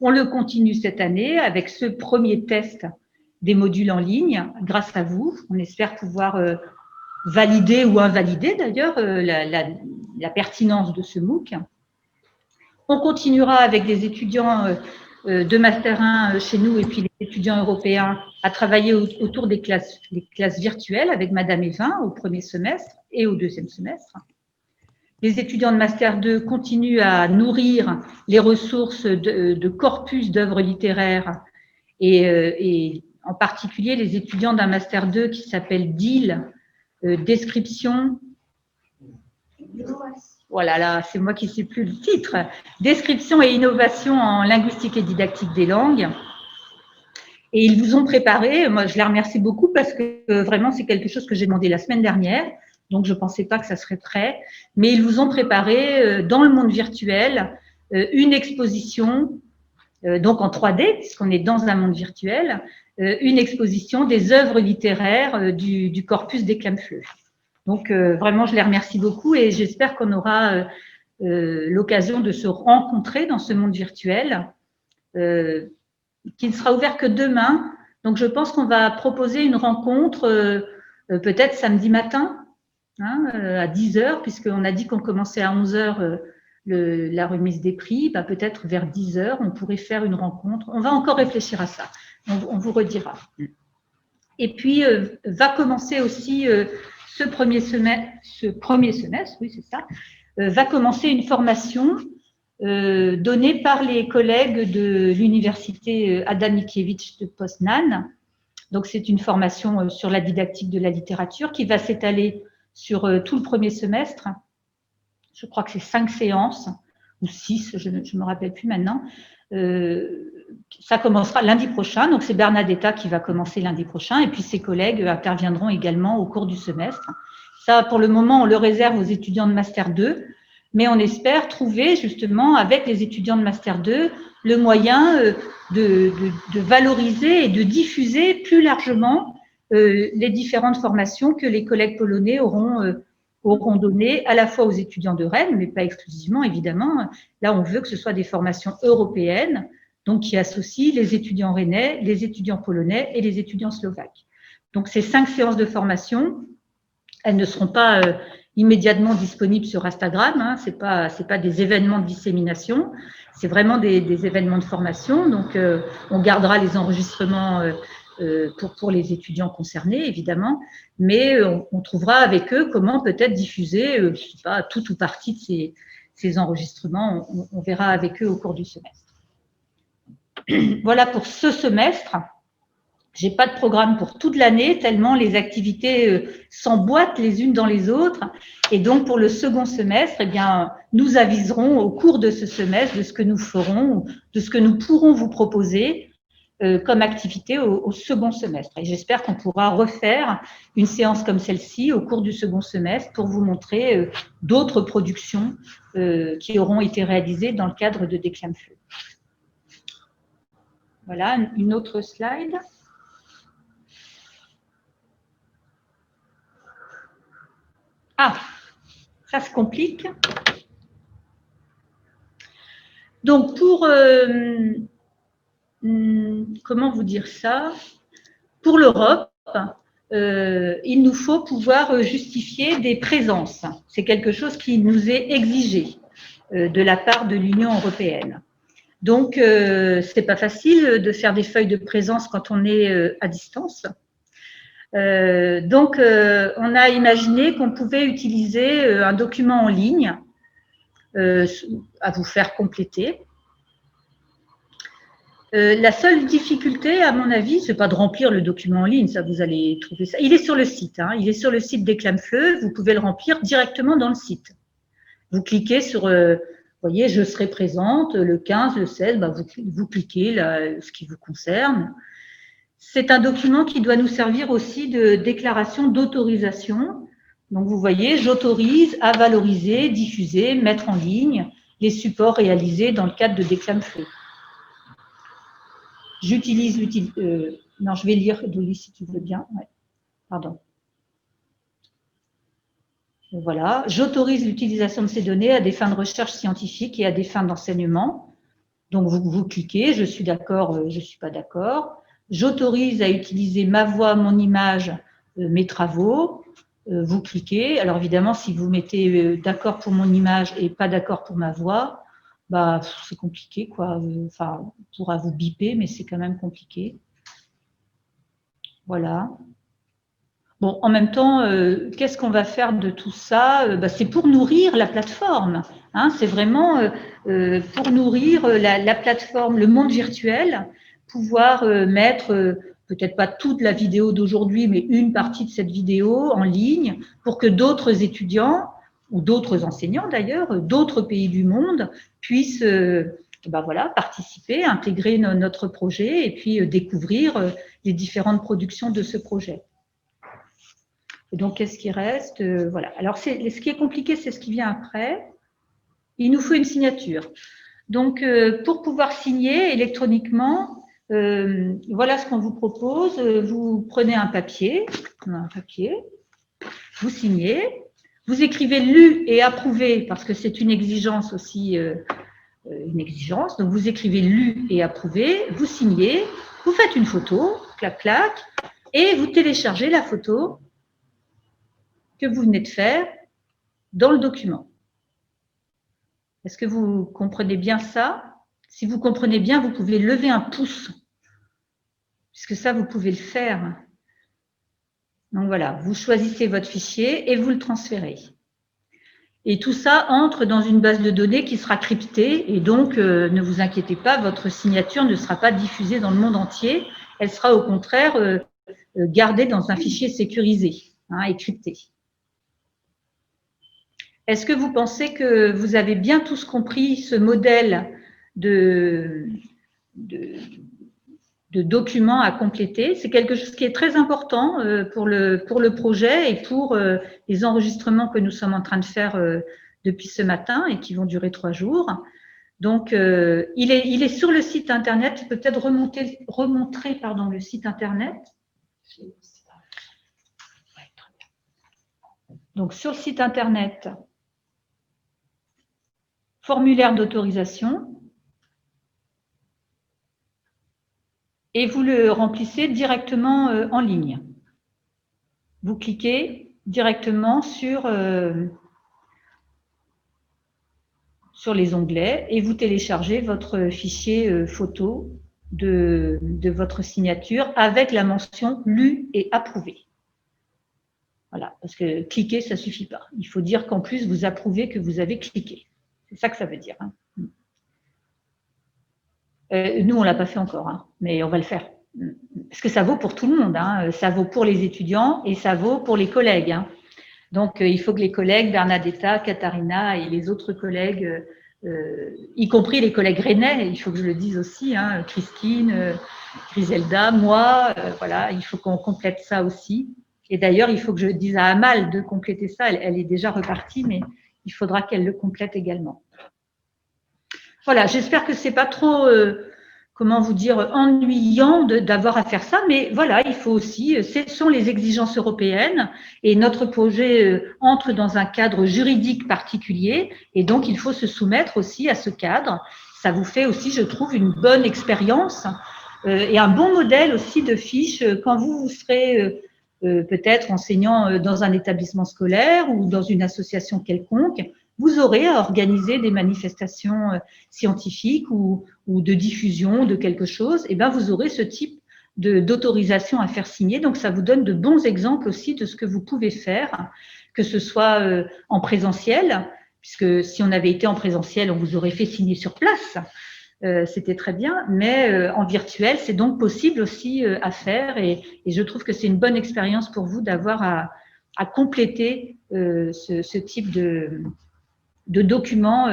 on le continue cette année avec ce premier test des modules en ligne, grâce à vous. On espère pouvoir valider ou invalider d'ailleurs la pertinence de ce MOOC. On continuera avec des étudiants de Master 1 chez nous et puis les étudiants européens à travailler autour des classes virtuelles avec Madame Evin au premier semestre et au deuxième semestre. Les étudiants de Master 2 continuent à nourrir les ressources de corpus d'œuvres littéraires et en particulier les étudiants d'un Master 2 qui s'appelle DIL, description. Voilà, là, c'est moi qui ne sais plus le titre. Description et innovation en linguistique et didactique des langues. Et ils vous ont préparé, moi je les remercie beaucoup parce que vraiment c'est quelque chose que j'ai demandé la semaine dernière, donc je ne pensais pas que ça serait prêt, mais ils vous ont préparé dans le monde virtuel une exposition, donc en 3D, puisqu'on est dans un monde virtuel, une exposition des œuvres littéraires du corpus des Clamfleux. Donc, vraiment, je les remercie beaucoup et j'espère qu'on aura l'occasion de se rencontrer dans ce monde virtuel qui ne sera ouvert que demain. Donc, je pense qu'on va proposer une rencontre peut-être samedi matin à 10h, puisqu'on a dit qu'on commençait à 11h la remise des prix. Bah, peut-être vers 10h, on pourrait faire une rencontre. On va encore réfléchir à ça. On vous redira. Et puis, va commencer aussi… ce premier semestre, oui, c'est ça, va commencer une formation donnée par les collègues de l'université Adam Mickiewicz de Poznan. Donc, c'est une formation sur la didactique de la littérature qui va s'étaler sur tout le premier semestre. Je crois que c'est 5 séances, ou 6, je ne me rappelle plus maintenant. Ça commencera lundi prochain, donc c'est Bernadetta qui va commencer lundi prochain, et puis ses collègues interviendront également au cours du semestre. Ça, pour le moment, on le réserve aux étudiants de Master 2, mais on espère trouver justement avec les étudiants de Master 2 le moyen de valoriser et de diffuser plus largement les différentes formations que les collègues polonais auront donné à la fois aux étudiants de Rennes, mais pas exclusivement, évidemment. Là, on veut que ce soit des formations européennes, donc qui associent les étudiants rennais, les étudiants polonais et les étudiants slovaques. Donc, ces 5 séances de formation, elles ne seront pas immédiatement disponibles sur Instagram, ce n'est pas des événements de dissémination, c'est vraiment des événements de formation. Donc, on gardera les enregistrements pour les étudiants concernés, évidemment, mais on trouvera avec eux comment peut-être diffuser, je ne sais pas, tout ou partie de ces enregistrements. On verra avec eux au cours du semestre. Voilà pour ce semestre. J'ai pas de programme pour toute l'année, tellement les activités s'emboîtent les unes dans les autres. Et donc, pour le second semestre, eh bien, nous aviserons au cours de ce semestre de ce que nous ferons, de ce que nous pourrons vous proposer comme activité au second semestre. Et j'espère qu'on pourra refaire une séance comme celle-ci au cours du second semestre pour vous montrer d'autres productions qui auront été réalisées dans le cadre de Déclame-Fleu. Voilà, une autre slide. Ah, ça se complique. Donc, pour, comment vous dire ça? Pour l'Europe, il nous faut pouvoir justifier des présences. C'est quelque chose qui nous est exigé de la part de l'Union européenne. Donc, c'est pas facile de faire des feuilles de présence quand on est à distance. Donc, on a imaginé qu'on pouvait utiliser un document en ligne à vous faire compléter. La seule difficulté, à mon avis, c'est pas de remplir le document en ligne, ça vous allez trouver ça. Il est sur le site, hein, il est sur le site Déclame-Fleu, vous pouvez le remplir directement dans le site. Vous cliquez sur, vous voyez, je serai présente le 15, le 16, bah, vous cliquez là, ce qui vous concerne. C'est un document qui doit nous servir aussi de déclaration d'autorisation. Donc, vous voyez, j'autorise à valoriser, diffuser, mettre en ligne les supports réalisés dans le cadre de Déclame-Fleu. J'utilise non, je vais lire, Dolly, si tu veux bien. Ouais. Pardon. Voilà. J'autorise l'utilisation de ces données à des fins de recherche scientifique et à des fins d'enseignement. Donc, vous cliquez, je suis d'accord, je ne suis pas d'accord. J'autorise à utiliser ma voix, mon image, mes travaux. Vous cliquez. Alors, évidemment, si vous mettez d'accord pour mon image et pas d'accord pour ma voix, bah, c'est compliqué, quoi. Enfin, on pourra vous biper, mais c'est quand même compliqué. Voilà. Bon, en même temps, qu'est-ce qu'on va faire de tout ça? Bah, c'est pour nourrir la plateforme. Hein, c'est vraiment pour nourrir la plateforme, le monde virtuel, pouvoir mettre peut-être pas toute la vidéo d'aujourd'hui, mais une partie de cette vidéo en ligne pour que d'autres étudiants ou d'autres enseignants d'ailleurs, d'autres pays du monde puissent ben voilà, participer, intégrer notre projet et puis découvrir les différentes productions de ce projet. Et donc, qu'est-ce qui reste? Voilà. Alors, ce qui est compliqué, c'est ce qui vient après. Il nous faut une signature. Donc, pour pouvoir signer électroniquement, voilà ce qu'on vous propose. Vous prenez un papier, vous signez. Vous écrivez lu et approuvé parce que c'est une exigence aussi, une exigence. Donc, vous écrivez lu et approuvé, vous signez, vous faites une photo, clac, clac, et vous téléchargez la photo que vous venez de faire dans le document. Est-ce que vous comprenez bien ça? Si vous comprenez bien, vous pouvez lever un pouce, puisque ça, vous pouvez le faire. Donc voilà, vous choisissez votre fichier et vous le transférez. Et tout ça entre dans une base de données qui sera cryptée et donc ne vous inquiétez pas, votre signature ne sera pas diffusée dans le monde entier, elle sera au contraire gardée dans un fichier sécurisé et crypté. Est-ce que vous pensez que vous avez bien tous compris ce modèle de documents à compléter? C'est quelque chose qui est très important pour le projet et pour les enregistrements que nous sommes en train de faire depuis ce matin et qui vont durer 3 jours. Donc, il est sur le site internet. Tu peux peut-être remontrer le site internet. Donc, sur le site internet, formulaire d'autorisation. Et vous le remplissez directement en ligne. Vous cliquez directement sur les onglets et vous téléchargez votre fichier photo de votre signature avec la mention « lu et approuvé ». Voilà, parce que cliquer, ça ne suffit pas. Il faut dire qu'en plus, vous approuvez que vous avez cliqué. C'est ça que ça veut dire. Nous, on ne l'a pas fait encore, mais on va le faire. parce que ça vaut pour tout le monde, hein, ça vaut pour les étudiants et ça vaut pour les collègues. Hein. Donc, il faut que les collègues, Bernadetta, Katharina et les autres collègues, y compris les collègues rennais, il faut que je le dise aussi, hein, Christine, Griselda, moi, voilà, il faut qu'on complète ça aussi. Et d'ailleurs, il faut que je dise à Amal de compléter ça. Elle est déjà repartie, mais il faudra qu'elle le complète également. Voilà, j'espère que c'est pas trop, comment vous dire, ennuyant d'avoir à faire ça, mais voilà, il faut aussi, ce sont les exigences européennes et notre projet entre dans un cadre juridique particulier et donc il faut se soumettre aussi à ce cadre. Ça vous fait aussi, je trouve, une bonne expérience et un bon modèle aussi de fiche quand vous serez peut-être enseignant dans un établissement scolaire ou dans une association quelconque. Vous aurez à organiser des manifestations scientifiques ou de diffusion de quelque chose, et bien vous aurez ce type d'autorisation à faire signer. Donc, ça vous donne de bons exemples aussi de ce que vous pouvez faire, que ce soit en présentiel, puisque si on avait été en présentiel, on vous aurait fait signer sur place. C'était très bien, mais en virtuel, c'est donc possible aussi à faire et je trouve que c'est une bonne expérience pour vous d'avoir à compléter ce type de documents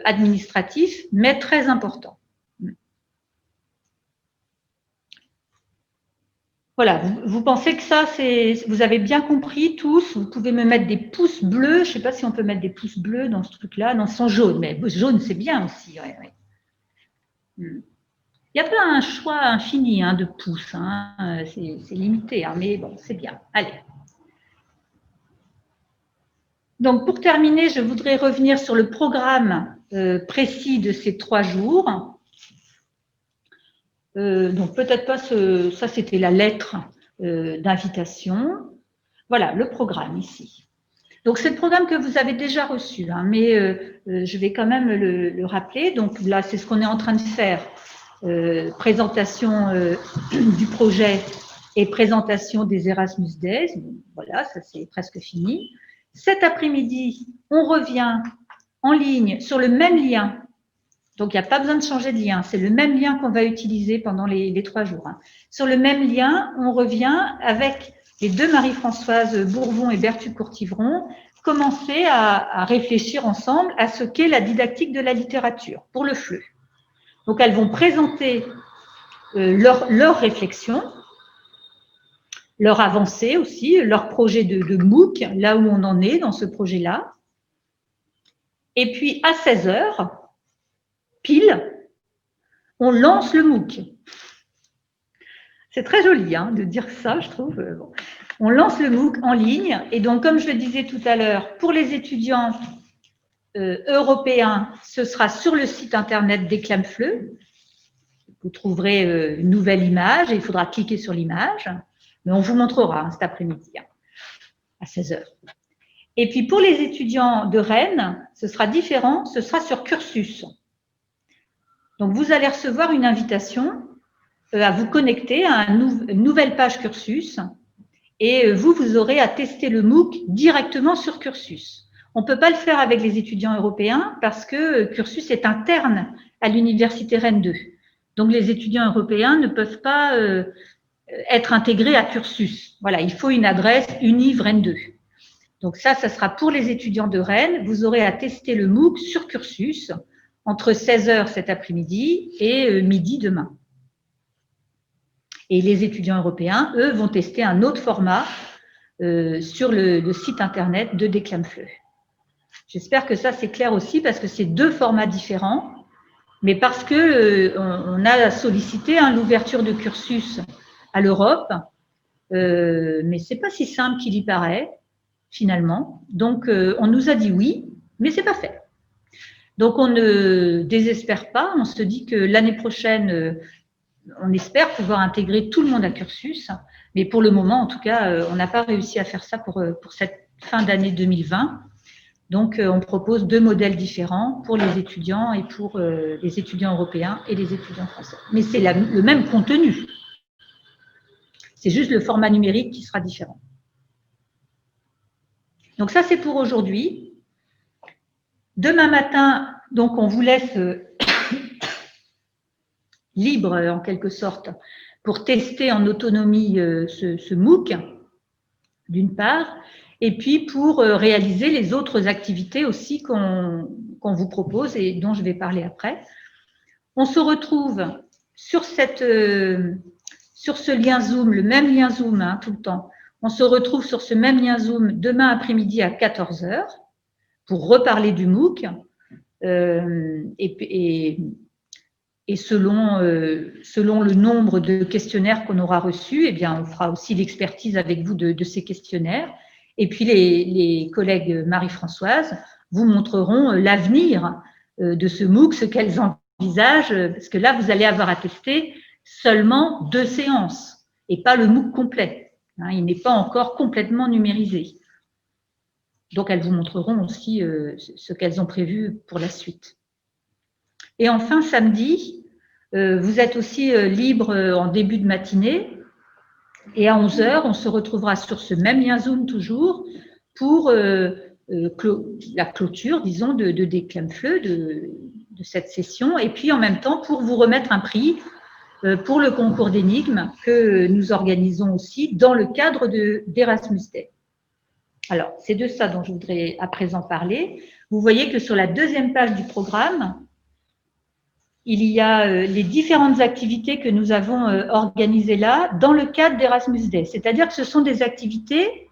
administratifs, mais très importants. Voilà, vous pensez que ça, vous avez bien compris tous, vous pouvez me mettre des pouces bleus, je ne sais pas si on peut mettre des pouces bleus dans ce truc-là, non, sans jaune, mais jaune c'est bien aussi. Ouais, ouais. Il n'y a pas un choix infini hein, de pouces, hein, c'est limité, hein, mais bon, c'est bien. Allez. Donc, pour terminer, je voudrais revenir sur le programme précis de ces 3 jours. Donc, peut-être pas ça, c'était la lettre d'invitation. Voilà, le programme ici. Donc, c'est le programme que vous avez déjà reçu, hein, mais je vais quand même le rappeler. Donc, là, c'est ce qu'on est en train de faire. Présentation du projet et présentation des Erasmus Days. Voilà, ça, c'est presque fini. Cet après-midi, on revient en ligne sur le même lien. Donc, il n'y a pas besoin de changer de lien. C'est le même lien qu'on va utiliser pendant les 3 jours. Hein. Sur le même lien, on revient avec les 2 Marie-Françoise Bourbon et Berthe Courtivron, commencer à réfléchir ensemble à ce qu'est la didactique de la littérature pour le FLE. Donc, elles vont présenter leur réflexion, leur avancée aussi, leur projet de MOOC, là où on en est dans ce projet-là. Et puis, à 16 h, pile, on lance le MOOC. C'est très joli hein, de dire ça, je trouve. Bon. On lance le MOOC en ligne. Et donc, comme je le disais tout à l'heure, pour les étudiants européens, ce sera sur le site internet d'Éclamfleu. Vous trouverez une nouvelle image et il faudra cliquer sur l'image. Mais on vous montrera hein, cet après-midi hein, à 16 h. Et puis, pour les étudiants de Rennes, ce sera différent. Ce sera sur Cursus. Donc, vous allez recevoir une invitation à vous connecter à une nouvelle page Cursus et vous aurez à tester le MOOC directement sur Cursus. On ne peut pas le faire avec les étudiants européens parce que Cursus est interne à l'Université Rennes 2. Donc, les étudiants européens ne peuvent pas être intégrés à Cursus. Voilà, il faut une adresse Univ Rennes 2. Donc, ça sera pour les étudiants de Rennes. Vous aurez à tester le MOOC sur Cursus entre 16 h cet après-midi et midi demain. Et les étudiants européens, eux, vont tester un autre format sur le site internet de Déclamfleu. J'espère que ça, c'est clair aussi parce que c'est 2 formats différents, mais parce que on a sollicité hein, l'ouverture de cursus à l'Europe, mais c'est pas si simple qu'il y paraît, finalement. Donc, on nous a dit oui, mais c'est pas fait. Donc, on ne désespère pas. On se dit que l'année prochaine, on espère pouvoir intégrer tout le monde à cursus. Mais pour le moment, en tout cas, on n'a pas réussi à faire ça pour cette fin d'année 2020. Donc, on propose 2 modèles différents pour les étudiants et pour les étudiants européens et les étudiants français. Mais c'est le même contenu. C'est juste le format numérique qui sera différent. Donc, ça, c'est pour aujourd'hui. Demain matin, donc, on vous laisse libre, en quelque sorte, pour tester en autonomie ce MOOC, d'une part, et puis pour réaliser les autres activités aussi qu'on vous propose et dont je vais parler après. On se retrouve sur ce lien Zoom, le même lien Zoom hein, tout le temps. On se retrouve sur ce même lien Zoom demain après-midi à 14 h pour reparler du MOOC. Et selon le nombre de questionnaires qu'on aura reçus, eh bien, on fera aussi l'expertise avec vous de ces questionnaires. Et puis, les collègues Marie-Françoise vous montreront l'avenir de ce MOOC, ce qu'elles envisagent, parce que là, vous allez avoir à tester seulement 2 séances et pas le MOOC complet. Hein, il n'est pas encore complètement numérisé. Donc, elles vous montreront aussi ce qu'elles ont prévu pour la suite. Et enfin, samedi, vous êtes aussi libre en début de matinée. Et à 11 h, on se retrouvera sur ce même lien Zoom toujours pour la clôture, disons, de Déclame-Fleu, de cette session. Et puis, en même temps, pour vous remettre un prix pour le concours d'énigmes que nous organisons aussi dans le cadre d'Erasmus Day. Alors, c'est de ça dont je voudrais à présent parler. Vous voyez que sur la 2e page du programme, il y a les différentes activités que nous avons organisées là dans le cadre d'Erasmus Day. C'est-à-dire que ce sont des activités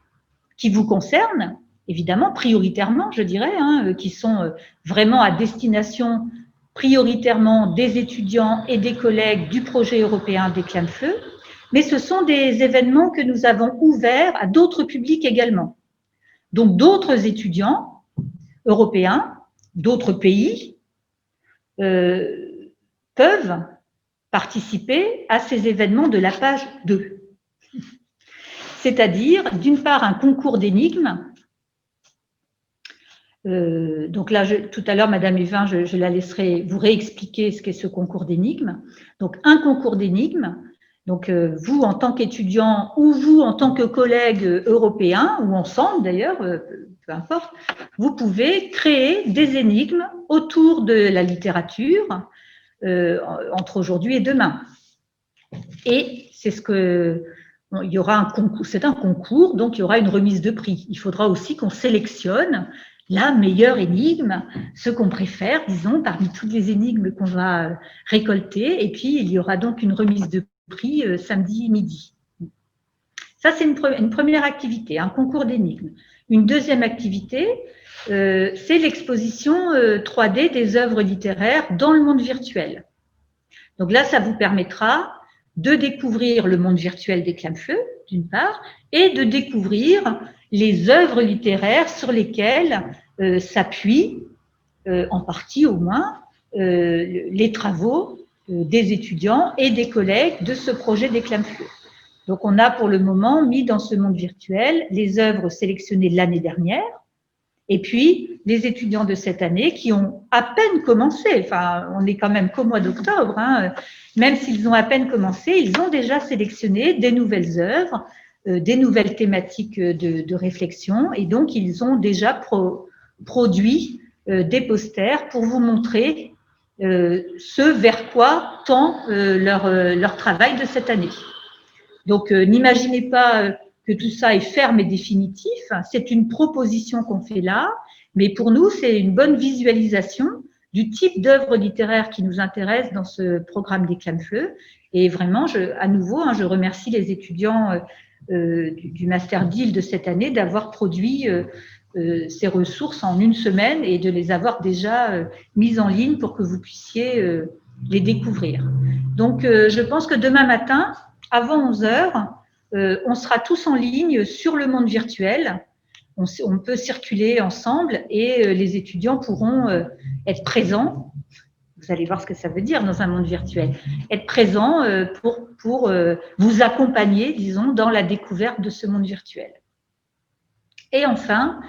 qui vous concernent, évidemment, prioritairement, je dirais, hein, qui sont vraiment à destination prioritairement des étudiants et des collègues du projet européen Déclame-Fleu, mais ce sont des événements que nous avons ouverts à d'autres publics également. Donc, d'autres étudiants européens, d'autres pays, peuvent participer à ces événements de la page 2. C'est-à-dire, d'une part, un concours d'énigmes. Donc là, tout à l'heure, Madame Evin, je la laisserai vous réexpliquer ce qu'est ce concours d'énigmes. Donc, un concours d'énigmes. Donc, vous, en tant qu'étudiant, ou vous, en tant que collègue européen, ou ensemble d'ailleurs, peu importe, vous pouvez créer des énigmes autour de la littérature, entre aujourd'hui et demain. Et c'est il y aura un concours, c'est un concours, donc il y aura une remise de prix. Il faudra aussi qu'on sélectionne la meilleure énigme, ce qu'on préfère, disons, parmi toutes les énigmes qu'on va récolter. Et puis, il y aura donc une remise de prix samedi midi. Ça, c'est une première activité, un concours d'énigmes. Une deuxième activité, c'est l'exposition 3D des œuvres littéraires dans le monde virtuel. Donc là, ça vous permettra de découvrir le monde virtuel Déclame-Fleu, d'une part, et de découvrir les œuvres littéraires sur lesquelles s'appuient, en partie au moins, les travaux des étudiants et des collègues de ce projet Déclame-Fleu. Donc, on a pour le moment mis dans ce monde virtuel les œuvres sélectionnées l'année dernière, et puis les étudiants de cette année qui ont à peine commencé, enfin, on est quand même qu'au mois d'octobre, hein, même s'ils ont à peine commencé, ils ont déjà sélectionné des nouvelles œuvres, des nouvelles thématiques de réflexion, et donc ils ont déjà produit des posters pour vous montrer ce vers quoi tend leur travail de cette année. Donc, n'imaginez pas que tout ça est ferme et définitif. C'est une proposition qu'on fait là, mais pour nous, c'est une bonne visualisation du type d'œuvre littéraire qui nous intéresse dans ce programme Déclame-Fleu. Et vraiment, à nouveau, hein, je remercie les étudiants du Master Deal de cette année d'avoir produit ces ressources en une semaine et de les avoir déjà mises en ligne pour que vous puissiez les découvrir. Donc, je pense que demain matin, avant 11 h, on sera tous en ligne sur le monde virtuel. On peut circuler ensemble et les étudiants pourront être présents. Vous allez voir ce que ça veut dire dans un monde virtuel. Être présents pour vous accompagner, disons, dans la découverte de ce monde virtuel. Et enfin,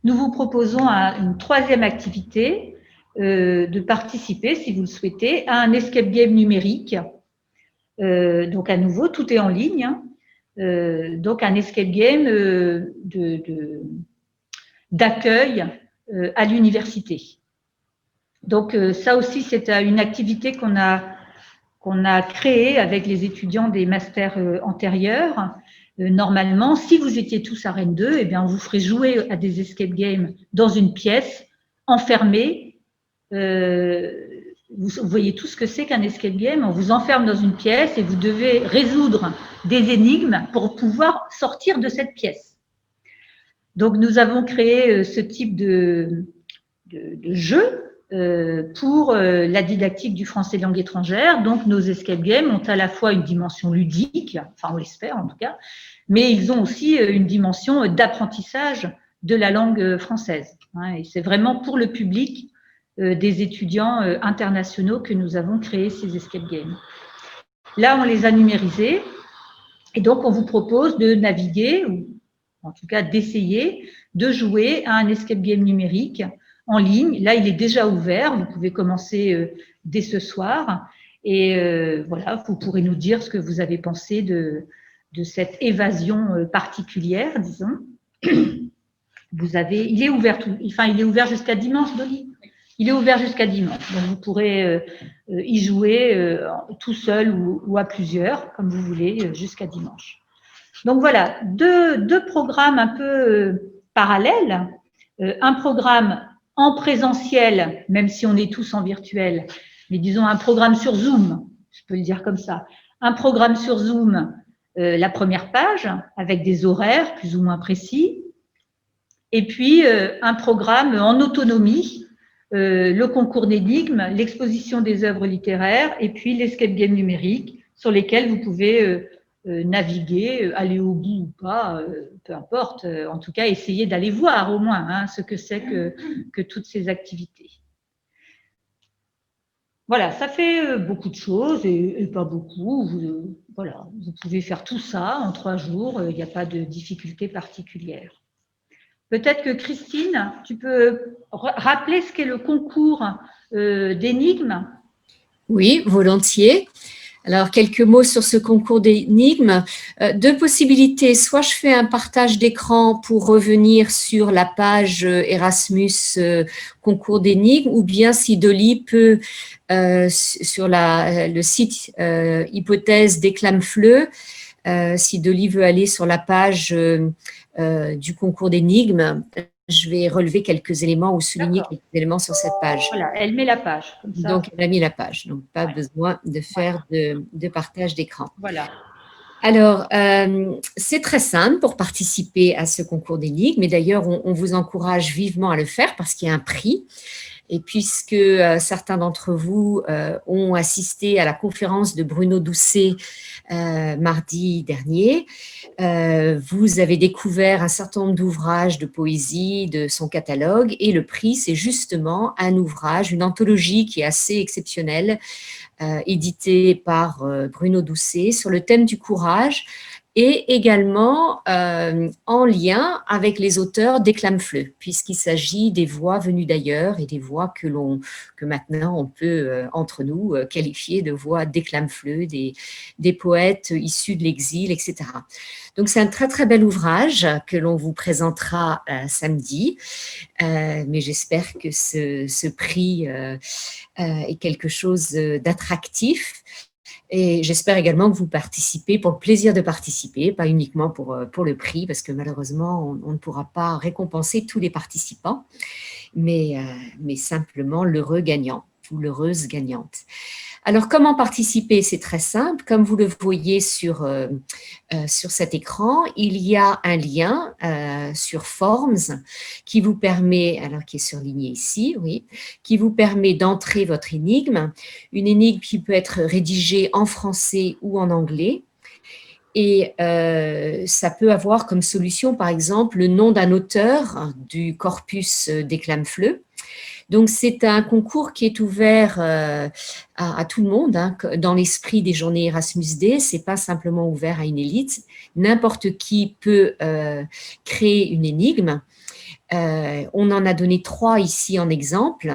nous vous proposons une troisième activité, de participer, si vous le souhaitez, à un escape game numérique. Donc, à nouveau, tout est en ligne. Hein. Donc, un escape game d'accueil à l'université. Donc, ça aussi, c'est une activité qu'on a qu'on a créé avec les étudiants des masters antérieurs. Normalement, si vous étiez tous à Rennes 2, eh bien, on vous ferait jouer à des escape games dans une pièce, enfermée. Vous voyez tout ce que c'est qu'un escape game. On vous enferme dans une pièce et vous devez résoudre des énigmes pour pouvoir sortir de cette pièce. Donc, nous avons créé ce type de jeu pour la didactique du français langue étrangère. Donc, nos escape games ont à la fois une dimension ludique, enfin on l'espère en tout cas, mais ils ont aussi une dimension d'apprentissage de la langue française. Et c'est vraiment pour le public des étudiants internationaux que nous avons créé ces escape games. Là, on les a numérisés et donc on vous propose de naviguer, ou en tout cas d'essayer de jouer à un escape game numérique en ligne. Là, il est déjà ouvert. Vous pouvez commencer dès ce soir. Et voilà, vous pourrez nous dire ce que vous avez pensé de cette évasion particulière, disons. Il est ouvert jusqu'à dimanche, Dolly. Il est ouvert jusqu'à dimanche. Donc, vous pourrez y jouer tout seul ou à plusieurs, comme vous voulez, jusqu'à dimanche. Donc, voilà, deux programmes un peu parallèles. Un programme en présentiel, même si on est tous en virtuel, mais disons un programme sur Zoom, je peux le dire comme ça. Un programme sur Zoom, la première page, avec des horaires plus ou moins précis. Et puis, un programme en autonomie, le concours d'énigmes, l'exposition des œuvres littéraires et puis l'escape game numérique sur lesquels vous pouvez naviguer, aller au bout ou pas, peu importe. En tout cas, essayer d'aller voir au moins ce que c'est que toutes ces activités. Voilà, ça fait beaucoup de choses et pas beaucoup. Voilà, vous pouvez faire tout ça en 3 jours, il n'y a pas de difficulté particulière. Peut-être que Christine, tu peux rappeler ce qu'est le concours d'énigmes? Oui, volontiers. Alors, quelques mots sur ce concours d'énigmes. 2 possibilités. Soit je fais un partage d'écran pour revenir sur la page Erasmus concours d'énigmes, ou bien si Dolly peut, sur le site hypothèse d'Éclamfleu, si Dolly veut aller sur la page du concours d'énigmes, je vais relever quelques éléments ou souligner quelques éléments sur cette page. Voilà, elle met la page. Comme ça. Donc, elle a mis la page. Donc, pas besoin de faire de partage d'écran. Voilà. Alors, c'est très simple pour participer à ce concours d'énigmes. Et d'ailleurs, on vous encourage vivement à le faire parce qu'il y a un prix. Et puisque certains d'entre vous ont assisté à la conférence de Bruno Doucet mardi dernier, vous avez découvert un certain nombre d'ouvrages de poésie de son catalogue et le prix, c'est justement un ouvrage, une anthologie qui est assez exceptionnelle, éditée par Bruno Doucet sur le thème du courage et également en lien avec les auteurs d'Éclamfleu, puisqu'il s'agit des voix venues d'ailleurs et des voix que maintenant on peut, entre nous, qualifier de voix d'Éclamfleu, des poètes issus de l'exil, etc. Donc, c'est un très, très bel ouvrage que l'on vous présentera samedi, mais j'espère que ce prix est quelque chose d'attractif. Et j'espère également que vous participez pour le plaisir de participer, pas uniquement pour le prix, parce que malheureusement, on ne pourra pas récompenser tous les participants, mais simplement l'heureux gagnant ou l'heureuse gagnante. Alors, comment participer? C'est très simple. Comme vous le voyez sur cet écran, il y a un lien sur Forms qui vous permet, alors qui est surligné ici, oui, qui vous permet d'entrer votre énigme. Une énigme qui peut être rédigée en français ou en anglais. Et ça peut avoir comme solution, par exemple, le nom d'un auteur du corpus d'Éclamfleu. Donc, c'est un concours qui est ouvert à tout le monde, dans l'esprit des journées Erasmus D. Ce n'est pas simplement ouvert à une élite. N'importe qui peut créer une énigme. On en a donné 3 ici en exemple.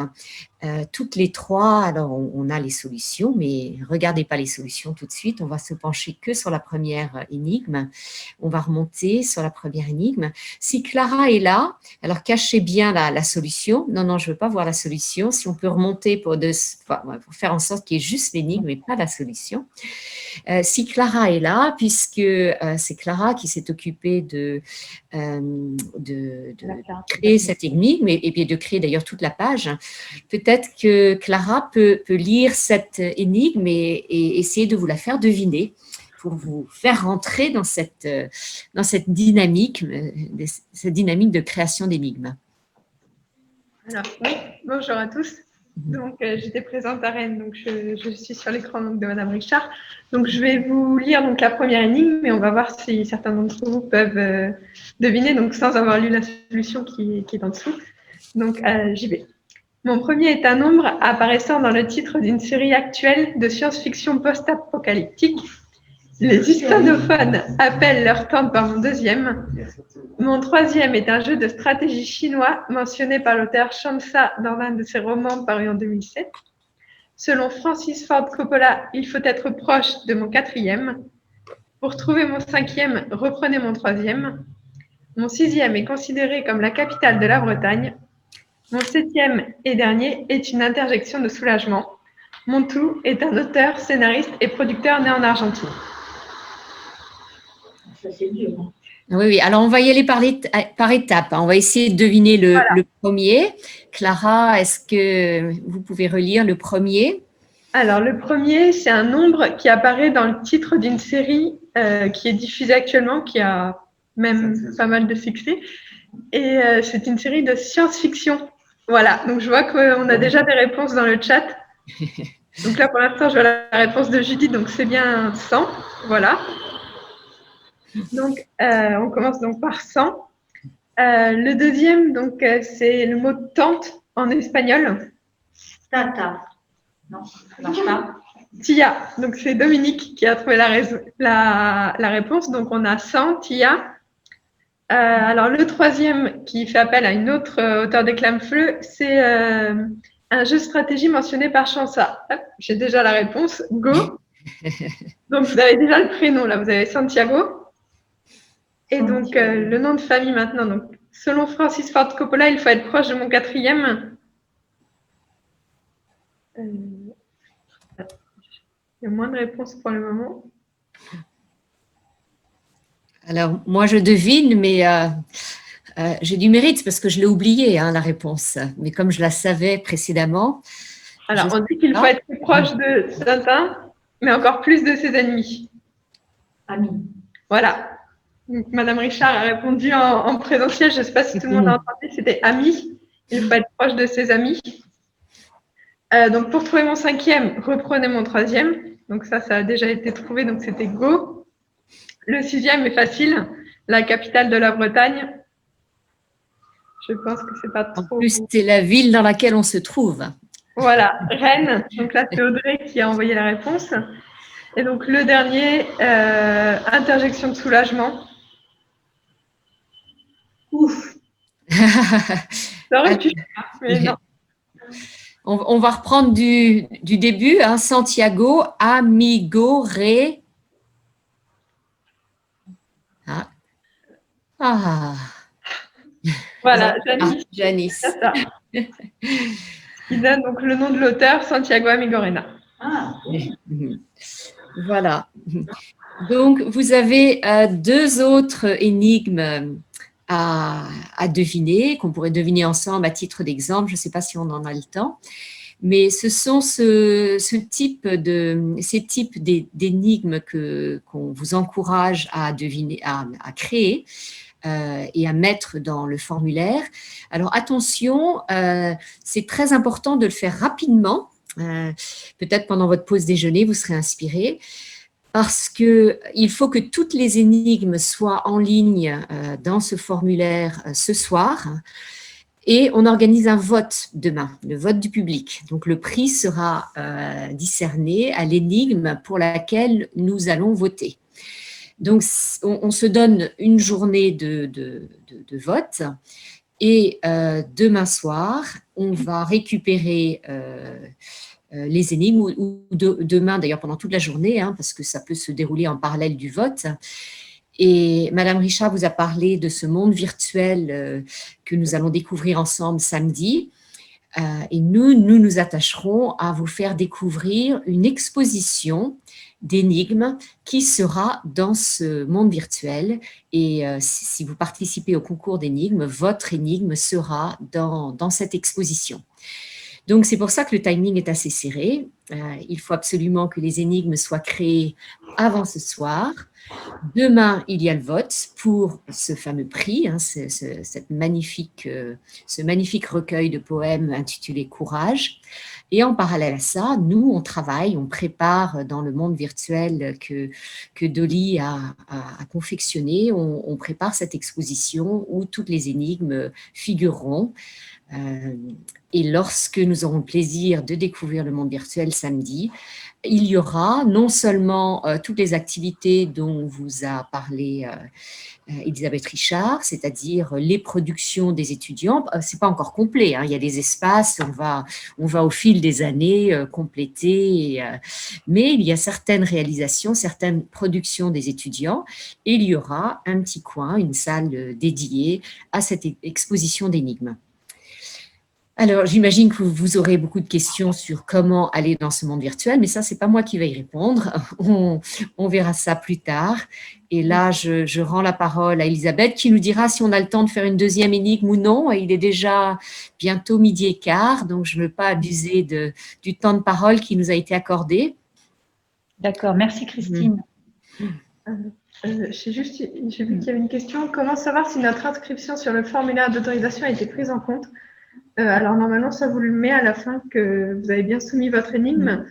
Toutes les 3, alors on a les solutions, mais regardez pas les solutions tout de suite. On va se pencher que sur la première énigme. On va remonter sur la première énigme. Si Clara est là, alors cachez bien la solution. Non, je veux pas voir la solution. Si on peut remonter pour faire en sorte sorte qu'il y ait juste l'énigme et pas la solution. Si Clara est là, puisque c'est Clara qui s'est occupée de créer cette énigme et puis de créer d'ailleurs toute la page, peut-être que Clara peut lire cette énigme et essayer de vous la faire deviner pour vous faire rentrer dans cette dynamique de création d'énigmes. Alors, oui, bonjour à tous. Donc, j'étais présente à Rennes, donc je suis sur l'écran de Madame Richard. Donc, je vais vous lire donc, la première énigme et on va voir si certains d'entre vous peuvent deviner, donc sans avoir lu la solution qui est en dessous. Donc, j'y vais. Mon premier est un nombre apparaissant dans le titre d'une série actuelle de science-fiction post-apocalyptique. Les hispanophones appellent leur tante par mon deuxième. Mon troisième est un jeu de stratégie chinois mentionné par l'auteur Shansa dans l'un de ses romans paru en 2007. Selon Francis Ford Coppola, il faut être proche de mon quatrième. Pour trouver mon cinquième, reprenez mon troisième. Mon sixième est considéré comme la capitale de la Bretagne. Mon septième et dernier est une interjection de soulagement. Mon tout est un auteur, scénariste et producteur né en Argentine. Ça, c'est dur. Oui. Alors, on va y aller par étapes. On va essayer de deviner le premier. Clara, est-ce que vous pouvez relire le premier? Alors, le premier, c'est un nombre qui apparaît dans le titre d'une série qui est diffusée actuellement, qui a même pas mal de succès. Et c'est une série de science-fiction. Voilà, donc je vois qu'on a déjà des réponses dans le chat. Donc là, pour l'instant, je vois la réponse de Judith, donc c'est bien 100. Voilà. Donc, on commence donc par 100. Le deuxième, donc, c'est le mot tante en espagnol. Tata. Non, ça marche pas. Tia. Donc, c'est Dominique qui a trouvé la réponse. Donc, on a 100, Tia. Alors, le troisième qui fait appel à une autre auteure d'Éclamme-Fleu, c'est un jeu de stratégie mentionné par Chansa. J'ai déjà la réponse. Go. Donc, vous avez déjà le prénom, là. Vous avez Santiago. Et donc, le nom de famille maintenant. Donc, selon Francis Ford Coppola, il faut être proche de mon quatrième. Il y a moins de réponses pour le moment. Alors, moi, je devine, mais j'ai du mérite parce que je l'ai oublié, la réponse. Mais comme je la savais précédemment… Alors, on dit qu'il faut être plus proche de Tintin, mais encore plus de ses ennemis. Amis. Voilà. Donc, Madame Richard a répondu en présentiel. Je ne sais pas si tout le monde a entendu. C'était amis. Il faut être proche de ses amis. Donc, pour trouver mon cinquième, reprenez mon troisième. Donc, ça a déjà été trouvé. Donc, c'était go. Le sixième est facile. La capitale de la Bretagne. Je pense que c'est pas trop… En plus, c'est la ville dans laquelle on se trouve. Voilà, Rennes. Donc là, c'est Audrey qui a envoyé la réponse. Et donc, le dernier, interjection de soulagement. Ouf. Ça aurait pu, mais non. On va reprendre du début. Santiago, amigo, re… Voilà, Janice. Janice. C'est ça. Qui donne donc le nom de l'auteur, Santiago Amigorena. Voilà. Donc, vous avez deux autres énigmes à deviner, qu'on pourrait deviner ensemble à titre d'exemple. Je ne sais pas si on en a le temps. Mais ce sont ces types d'énigmes qu'on vous encourage à deviner, à créer et à mettre dans le formulaire. Alors attention, c'est très important de le faire rapidement. Peut-être pendant votre pause déjeuner, vous serez inspiré. Parce qu'il faut que toutes les énigmes soient en ligne dans ce formulaire ce soir. Et on organise un vote demain, le vote du public. Donc, le prix sera discerné à l'énigme pour laquelle nous allons voter. Donc, on se donne une journée de vote et demain soir, on va récupérer les énigmes ou demain, d'ailleurs, pendant toute la journée, parce que ça peut se dérouler en parallèle du vote. Et Madame Richard vous a parlé de ce monde virtuel que nous allons découvrir ensemble samedi. Et nous attacherons à vous faire découvrir une exposition d'énigmes qui sera dans ce monde virtuel. Et si vous participez au concours d'énigmes, votre énigme sera dans cette exposition. Donc, c'est pour ça que le timing est assez serré. Il faut absolument que les énigmes soient créées avant ce soir. Demain, il y a le vote pour ce fameux prix, hein, ce magnifique recueil de poèmes intitulé « Courage ». Et en parallèle à ça, nous, on travaille, on prépare dans le monde virtuel que Dolly a confectionné, on prépare cette exposition où toutes les énigmes figureront. Et lorsque nous aurons le plaisir de découvrir le monde virtuel samedi, il y aura non seulement toutes les activités dont vous a parlé Elisabeth Richard, c'est-à-dire les productions des étudiants. Ce n'est pas encore complet, hein, il y a des espaces, on va au fil des années compléter, mais il y a certaines réalisations, certaines productions des étudiants, et il y aura un petit coin, une salle dédiée à cette exposition d'énigmes. Alors, j'imagine que vous aurez beaucoup de questions sur comment aller dans ce monde virtuel, mais ça, ce n'est pas moi qui vais y répondre. On verra ça plus tard. Et là, je rends la parole à Elisabeth qui nous dira si on a le temps de faire une deuxième énigme ou non. Il est déjà bientôt 12h15, donc je ne veux pas abuser du temps de parole qui nous a été accordé. D'accord, merci Christine. J'ai vu qu'il y avait une question. Comment savoir si notre inscription sur le formulaire d'autorisation a été prise en compte? Alors, normalement, ça vous le met à la fin que vous avez bien soumis votre énigme.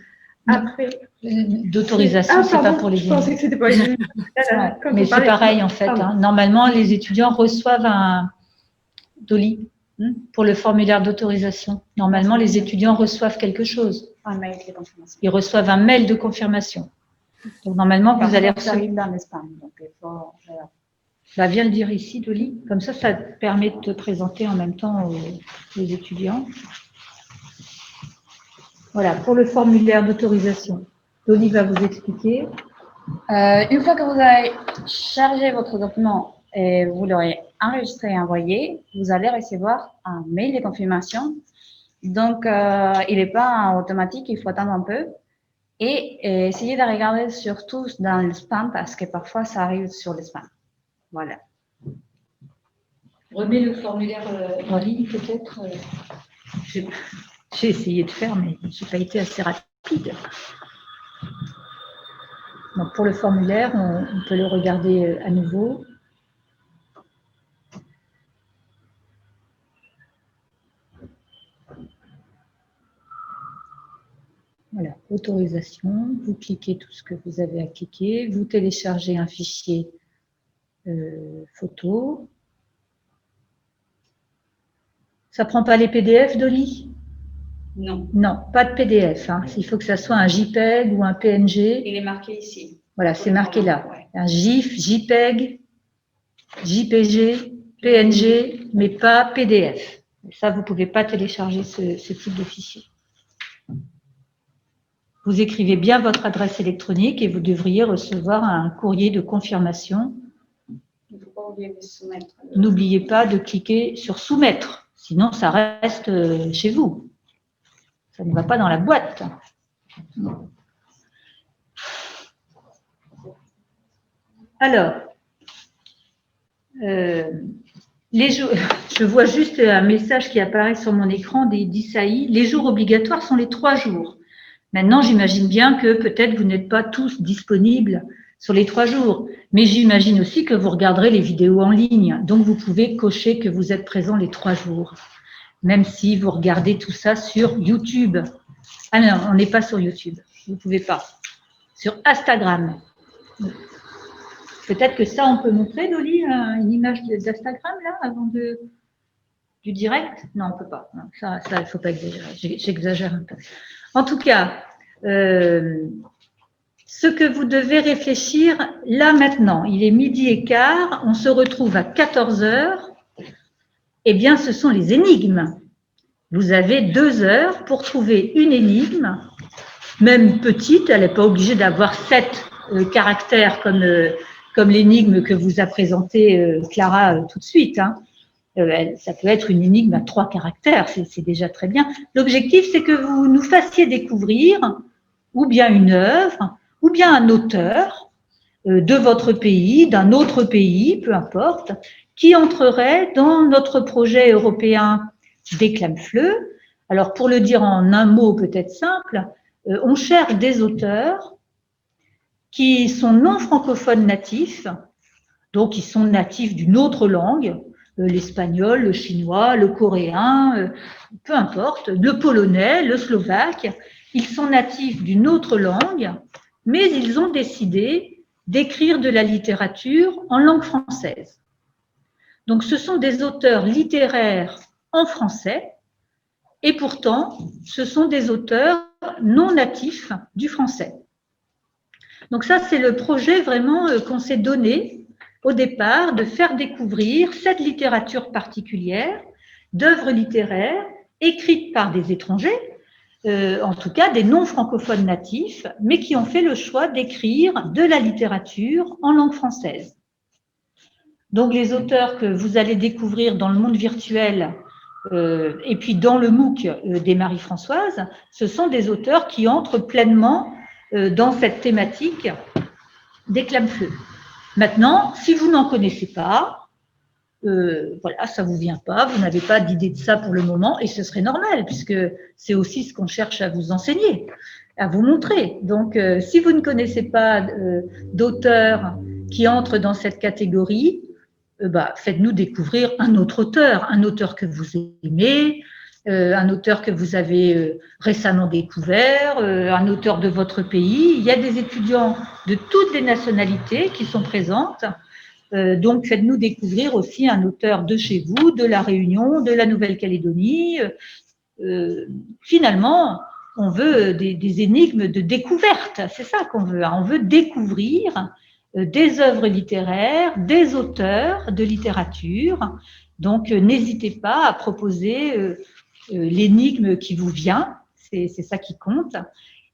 Après. D'autorisation, c'est pas pour les énigmes. Je pensais que c'était pour les énigmes. Mais c'est pareil, en fait. Hein. Normalement, les étudiants reçoivent un Dolly pour le formulaire d'autorisation. Normalement, les étudiants reçoivent quelque chose. Un mail de confirmation. Ils reçoivent un mail de confirmation. Donc, normalement, vous allez recevoir. Ça arrive dans le spam. Donc, il faut. Bah, viens le dire ici, Dolly. Comme ça, ça te permet de te présenter en même temps aux étudiants. Voilà, pour le formulaire d'autorisation. Dolly va vous expliquer. Une fois que vous avez chargé votre document et vous l'aurez enregistré et envoyé, vous allez recevoir un mail de confirmation. Donc, il n'est pas automatique, il faut attendre un peu. Et essayez de regarder surtout dans le spam parce que parfois, ça arrive sur le spam. Voilà. Remets le formulaire en ligne, peut-être. J'ai essayé de faire, mais je n'ai pas été assez rapide. Donc, pour le formulaire, on peut le regarder à nouveau. Voilà, autorisation. Vous cliquez tout ce que vous avez à cliquer. Vous téléchargez un fichier photo. Ça ne prend pas les PDF, Dolly? Non. Non, pas de PDF. Hein. Il faut que ça soit un JPEG ou un PNG. Il est marqué ici. Voilà, c'est marqué là. Ouais. Un GIF, JPEG, JPG, PNG, mais pas PDF. Ça, vous ne pouvez pas télécharger ce type de fichier. Vous écrivez bien votre adresse électronique et vous devriez recevoir un courrier de confirmation. Il ne faut pas oublier de soumettre. N'oubliez pas de cliquer sur soumettre, sinon ça reste chez vous. Ça ne va pas dans la boîte. Alors, je vois juste un message qui apparaît sur mon écran d'Issaï. Les jours obligatoires sont les 3 jours. Maintenant, j'imagine bien que peut-être vous n'êtes pas tous disponibles sur les 3 jours. Mais j'imagine aussi que vous regarderez les vidéos en ligne. Donc, vous pouvez cocher que vous êtes présent les 3 jours. Même si vous regardez tout ça sur YouTube. Ah non, on n'est pas sur YouTube. Vous ne pouvez pas. Sur Instagram. Peut-être que ça, on peut montrer, Dolly, une image d'Instagram, là, avant du direct? Non, on ne peut pas. Non, ça, il ne faut pas exagérer. J'exagère un peu. En tout cas, ce que vous devez réfléchir là maintenant, il est 12h15, on se retrouve à 14h, eh bien ce sont les énigmes. Vous avez 2 heures pour trouver une énigme, même petite, elle n'est pas obligée d'avoir 7 caractères comme l'énigme que vous a présentée Clara tout de suite. Hein. Ça peut être une énigme à 3 caractères, c'est déjà très bien. L'objectif, c'est que vous nous fassiez découvrir ou bien une œuvre, ou bien un auteur de votre pays, d'un autre pays, peu importe, qui entrerait dans notre projet européen Déclame-Fleu. Alors, pour le dire en un mot peut-être simple, on cherche des auteurs qui sont non francophones natifs, donc qui sont natifs d'une autre langue, l'espagnol, le chinois, le coréen, peu importe, le polonais, le slovaque. Ils sont natifs d'une autre langue, mais ils ont décidé d'écrire de la littérature en langue française. Donc, ce sont des auteurs littéraires en français, et pourtant, ce sont des auteurs non natifs du français. Donc ça, c'est le projet vraiment qu'on s'est donné au départ, de faire découvrir cette littérature particulière d'œuvres littéraires écrites par des étrangers, en tout cas des non-francophones natifs, mais qui ont fait le choix d'écrire de la littérature en langue française. Donc les auteurs que vous allez découvrir dans le monde virtuel et puis dans le MOOC des Marie-Françoises, ce sont des auteurs qui entrent pleinement dans cette thématique Déclame-Fleu. Maintenant, si vous n'en connaissez pas, voilà, ça vous vient pas, vous n'avez pas d'idée de ça pour le moment, et ce serait normal, puisque c'est aussi ce qu'on cherche à vous enseigner, à vous montrer. Donc, si vous ne connaissez pas d'auteurs qui entrent dans cette catégorie, faites-nous découvrir un autre auteur que vous aimez, un auteur que vous avez récemment découvert, un auteur de votre pays. Il y a des étudiants de toutes les nationalités qui sont présentes. Donc, faites-nous découvrir aussi un auteur de chez vous, de la Réunion, de la Nouvelle-Calédonie. Finalement, on veut des énigmes de découverte. C'est ça qu'on veut. On veut découvrir des œuvres littéraires, des auteurs de littérature. Donc, n'hésitez pas à proposer l'énigme qui vous vient, c'est ça qui compte.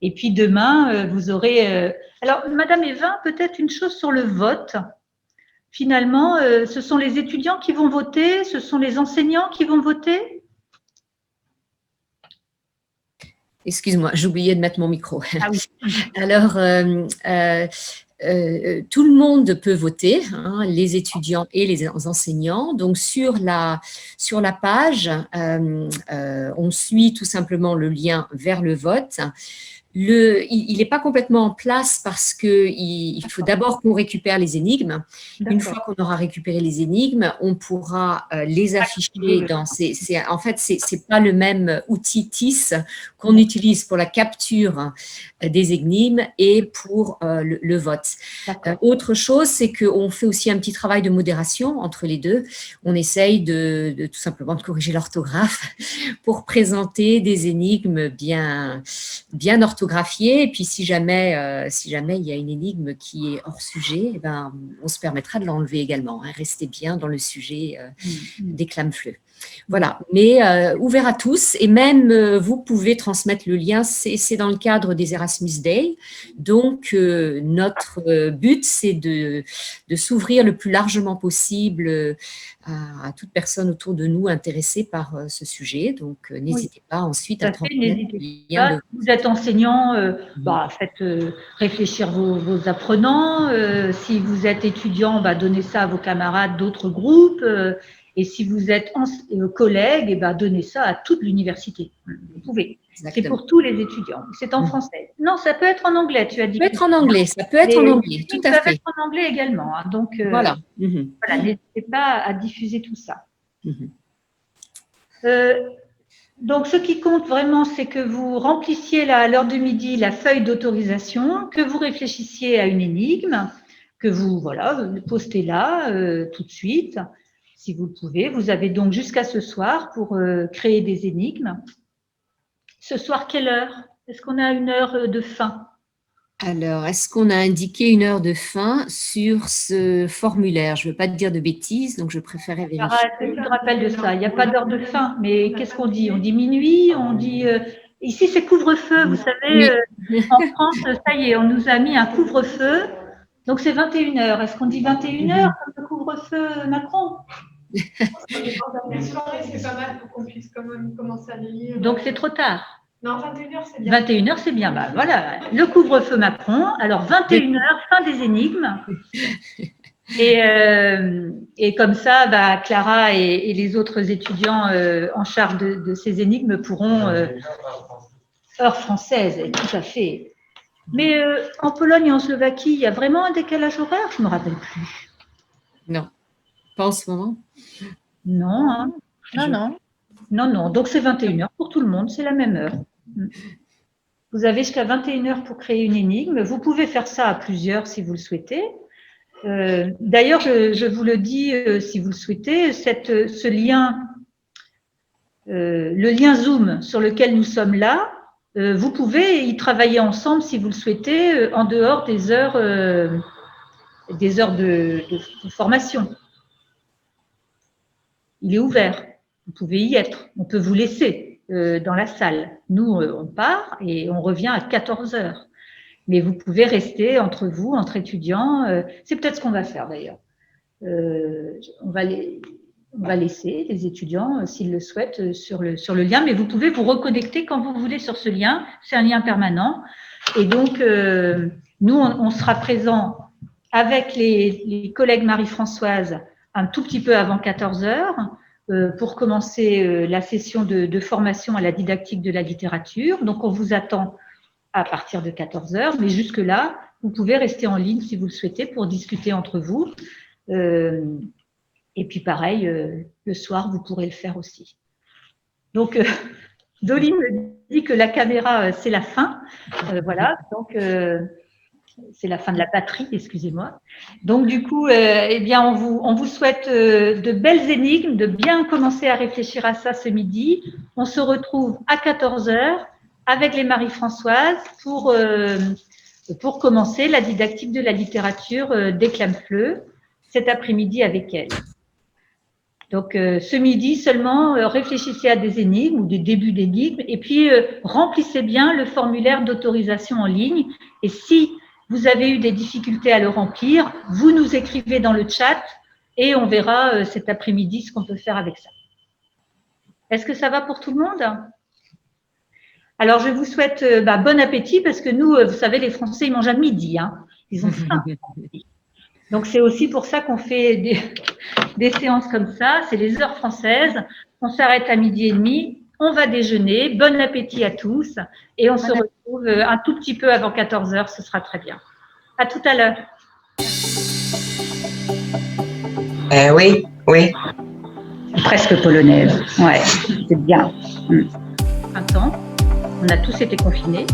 Et puis demain, vous aurez… Alors, Madame Evin, peut-être une chose sur le vote. Finalement, ce sont les étudiants qui vont voter, ce sont les enseignants qui vont voter? Excuse-moi, j'ai oublié de mettre mon micro. Ah oui. Alors, tout le monde peut voter, hein, les étudiants et les enseignants. Donc, sur la page, on suit tout simplement le lien vers le vote. Il n'est pas complètement en place parce qu'il faut d'abord qu'on récupère les énigmes. Une fois qu'on aura récupéré les énigmes, on pourra les afficher dans en fait, c'est pas le même outil TIS qu'on utilise pour la capture des énigmes et pour le vote. Autre chose, c'est qu'on fait aussi un petit travail de modération entre les deux. On essaye de tout simplement de corriger l'orthographe pour présenter des énigmes bien orthographiées. Et puis, si jamais il y a une énigme qui est hors sujet, on se permettra de l'enlever également. Hein, restez bien dans le sujet Déclame-Fleu. Voilà, mais ouvert à tous, et même vous pouvez transmettre le lien, c'est dans le cadre des Erasmus Day. Donc, notre but, c'est de s'ouvrir le plus largement possible à toute personne autour de nous intéressée par ce sujet. Donc, n'hésitez pas ensuite à transmettre le lien. Vous êtes enseignant, faites réfléchir vos apprenants. Si vous êtes étudiant, donnez ça à vos camarades d'autres groupes. Et si vous êtes collègue, donnez ça à toute l'université. Vous pouvez. C'est pour tous les étudiants. C'est en français. Non, ça peut être en anglais, tu as dit. Ça peut être en anglais, ça peut être en anglais, tout à fait. Ça peut être en anglais également. Hein, donc, voilà. Voilà, n'hésitez pas à diffuser tout ça. Donc, ce qui compte vraiment, c'est que vous remplissiez à l'heure de midi la feuille d'autorisation, que vous réfléchissiez à une énigme, que vous postez là tout de suite. Si vous le pouvez, vous avez donc jusqu'à ce soir pour créer des énigmes. Ce soir, quelle heure? Est-ce qu'on a une heure de fin? Alors, est-ce qu'on a indiqué une heure de fin sur ce formulaire? Je ne veux pas te dire de bêtises, donc je préférais vérifier. Je me rappelle de ça, il n'y a pas d'heure de fin, mais qu'est-ce qu'on dit? On dit minuit, on dit… Ici, c'est couvre-feu, vous savez, en France, ça y est, on nous a mis un couvre-feu, donc c'est 21h. Est-ce qu'on dit 21h comme le couvre-feu Macron? La soirée, c'est pas mal pour qu'on puisse quand même commencer à lire. Donc, c'est trop tard. Non, 21h, c'est bien. 21h, c'est bien. Bah, voilà, le couvre-feu Macron. Alors, 21h, fin des énigmes. Et comme ça, bah, Clara et les autres étudiants en charge de ces énigmes pourront, heure française, tout à fait. Mais en Pologne et en Slovaquie, il y a vraiment un décalage horaire, je ne me rappelle plus. Non, pas en ce moment. Non, hein. Non. Donc, c'est 21h pour tout le monde, c'est la même heure. Vous avez jusqu'à 21h pour créer une énigme. Vous pouvez faire ça à plusieurs si vous le souhaitez. D'ailleurs, je vous le dis, si vous le souhaitez, ce lien, le lien Zoom sur lequel nous sommes là, vous pouvez y travailler ensemble si vous le souhaitez, en dehors des heures de formation. Il est ouvert, vous pouvez y être, on peut vous laisser dans la salle. Nous, on part et on revient à 14h. Mais vous pouvez rester entre vous, entre étudiants. C'est peut-être ce qu'on va faire d'ailleurs. On va laisser les étudiants, s'ils le souhaitent, sur le lien. Mais vous pouvez vous reconnecter quand vous voulez sur ce lien. C'est un lien permanent. Et donc, nous, on sera présents avec les collègues Marie-Françoise un tout petit peu avant 14h pour commencer la session de formation à la didactique de la littérature. Donc, on vous attend à partir de 14h, mais jusque-là, vous pouvez rester en ligne si vous le souhaitez pour discuter entre vous. Et puis pareil, le soir, vous pourrez le faire aussi. Donc, Dolly me dit que la caméra, c'est la fin. Voilà, donc c'est la fin de la batterie, excusez-moi. Donc du coup, eh bien, on vous souhaite de belles énigmes, de bien commencer à réfléchir à ça ce midi. On se retrouve à 14h avec les Marie-Françoise pour commencer la didactique de la littérature d'Éclamfleu cet après-midi avec elle. Donc, ce midi seulement, réfléchissez à des énigmes ou des débuts d'énigmes et puis remplissez bien le formulaire d'autorisation en ligne. Et si vous avez eu des difficultés à le remplir, vous nous écrivez dans le chat et on verra cet après-midi ce qu'on peut faire avec ça. Est-ce que ça va pour tout le monde ? Alors, je vous souhaite bon appétit parce que nous, vous savez, les Français, ils mangent à midi. Hein. Ils ont faim. Donc, c'est aussi pour ça qu'on fait des séances comme ça. C'est les heures françaises. On s'arrête à 12h30. On va déjeuner. Bon appétit à tous. Et on se retrouve un tout petit peu avant 14h. Ce sera très bien. À tout à l'heure. Oui. Presque polonaise. Ouais, c'est bien. Printemps. On a tous été confinés.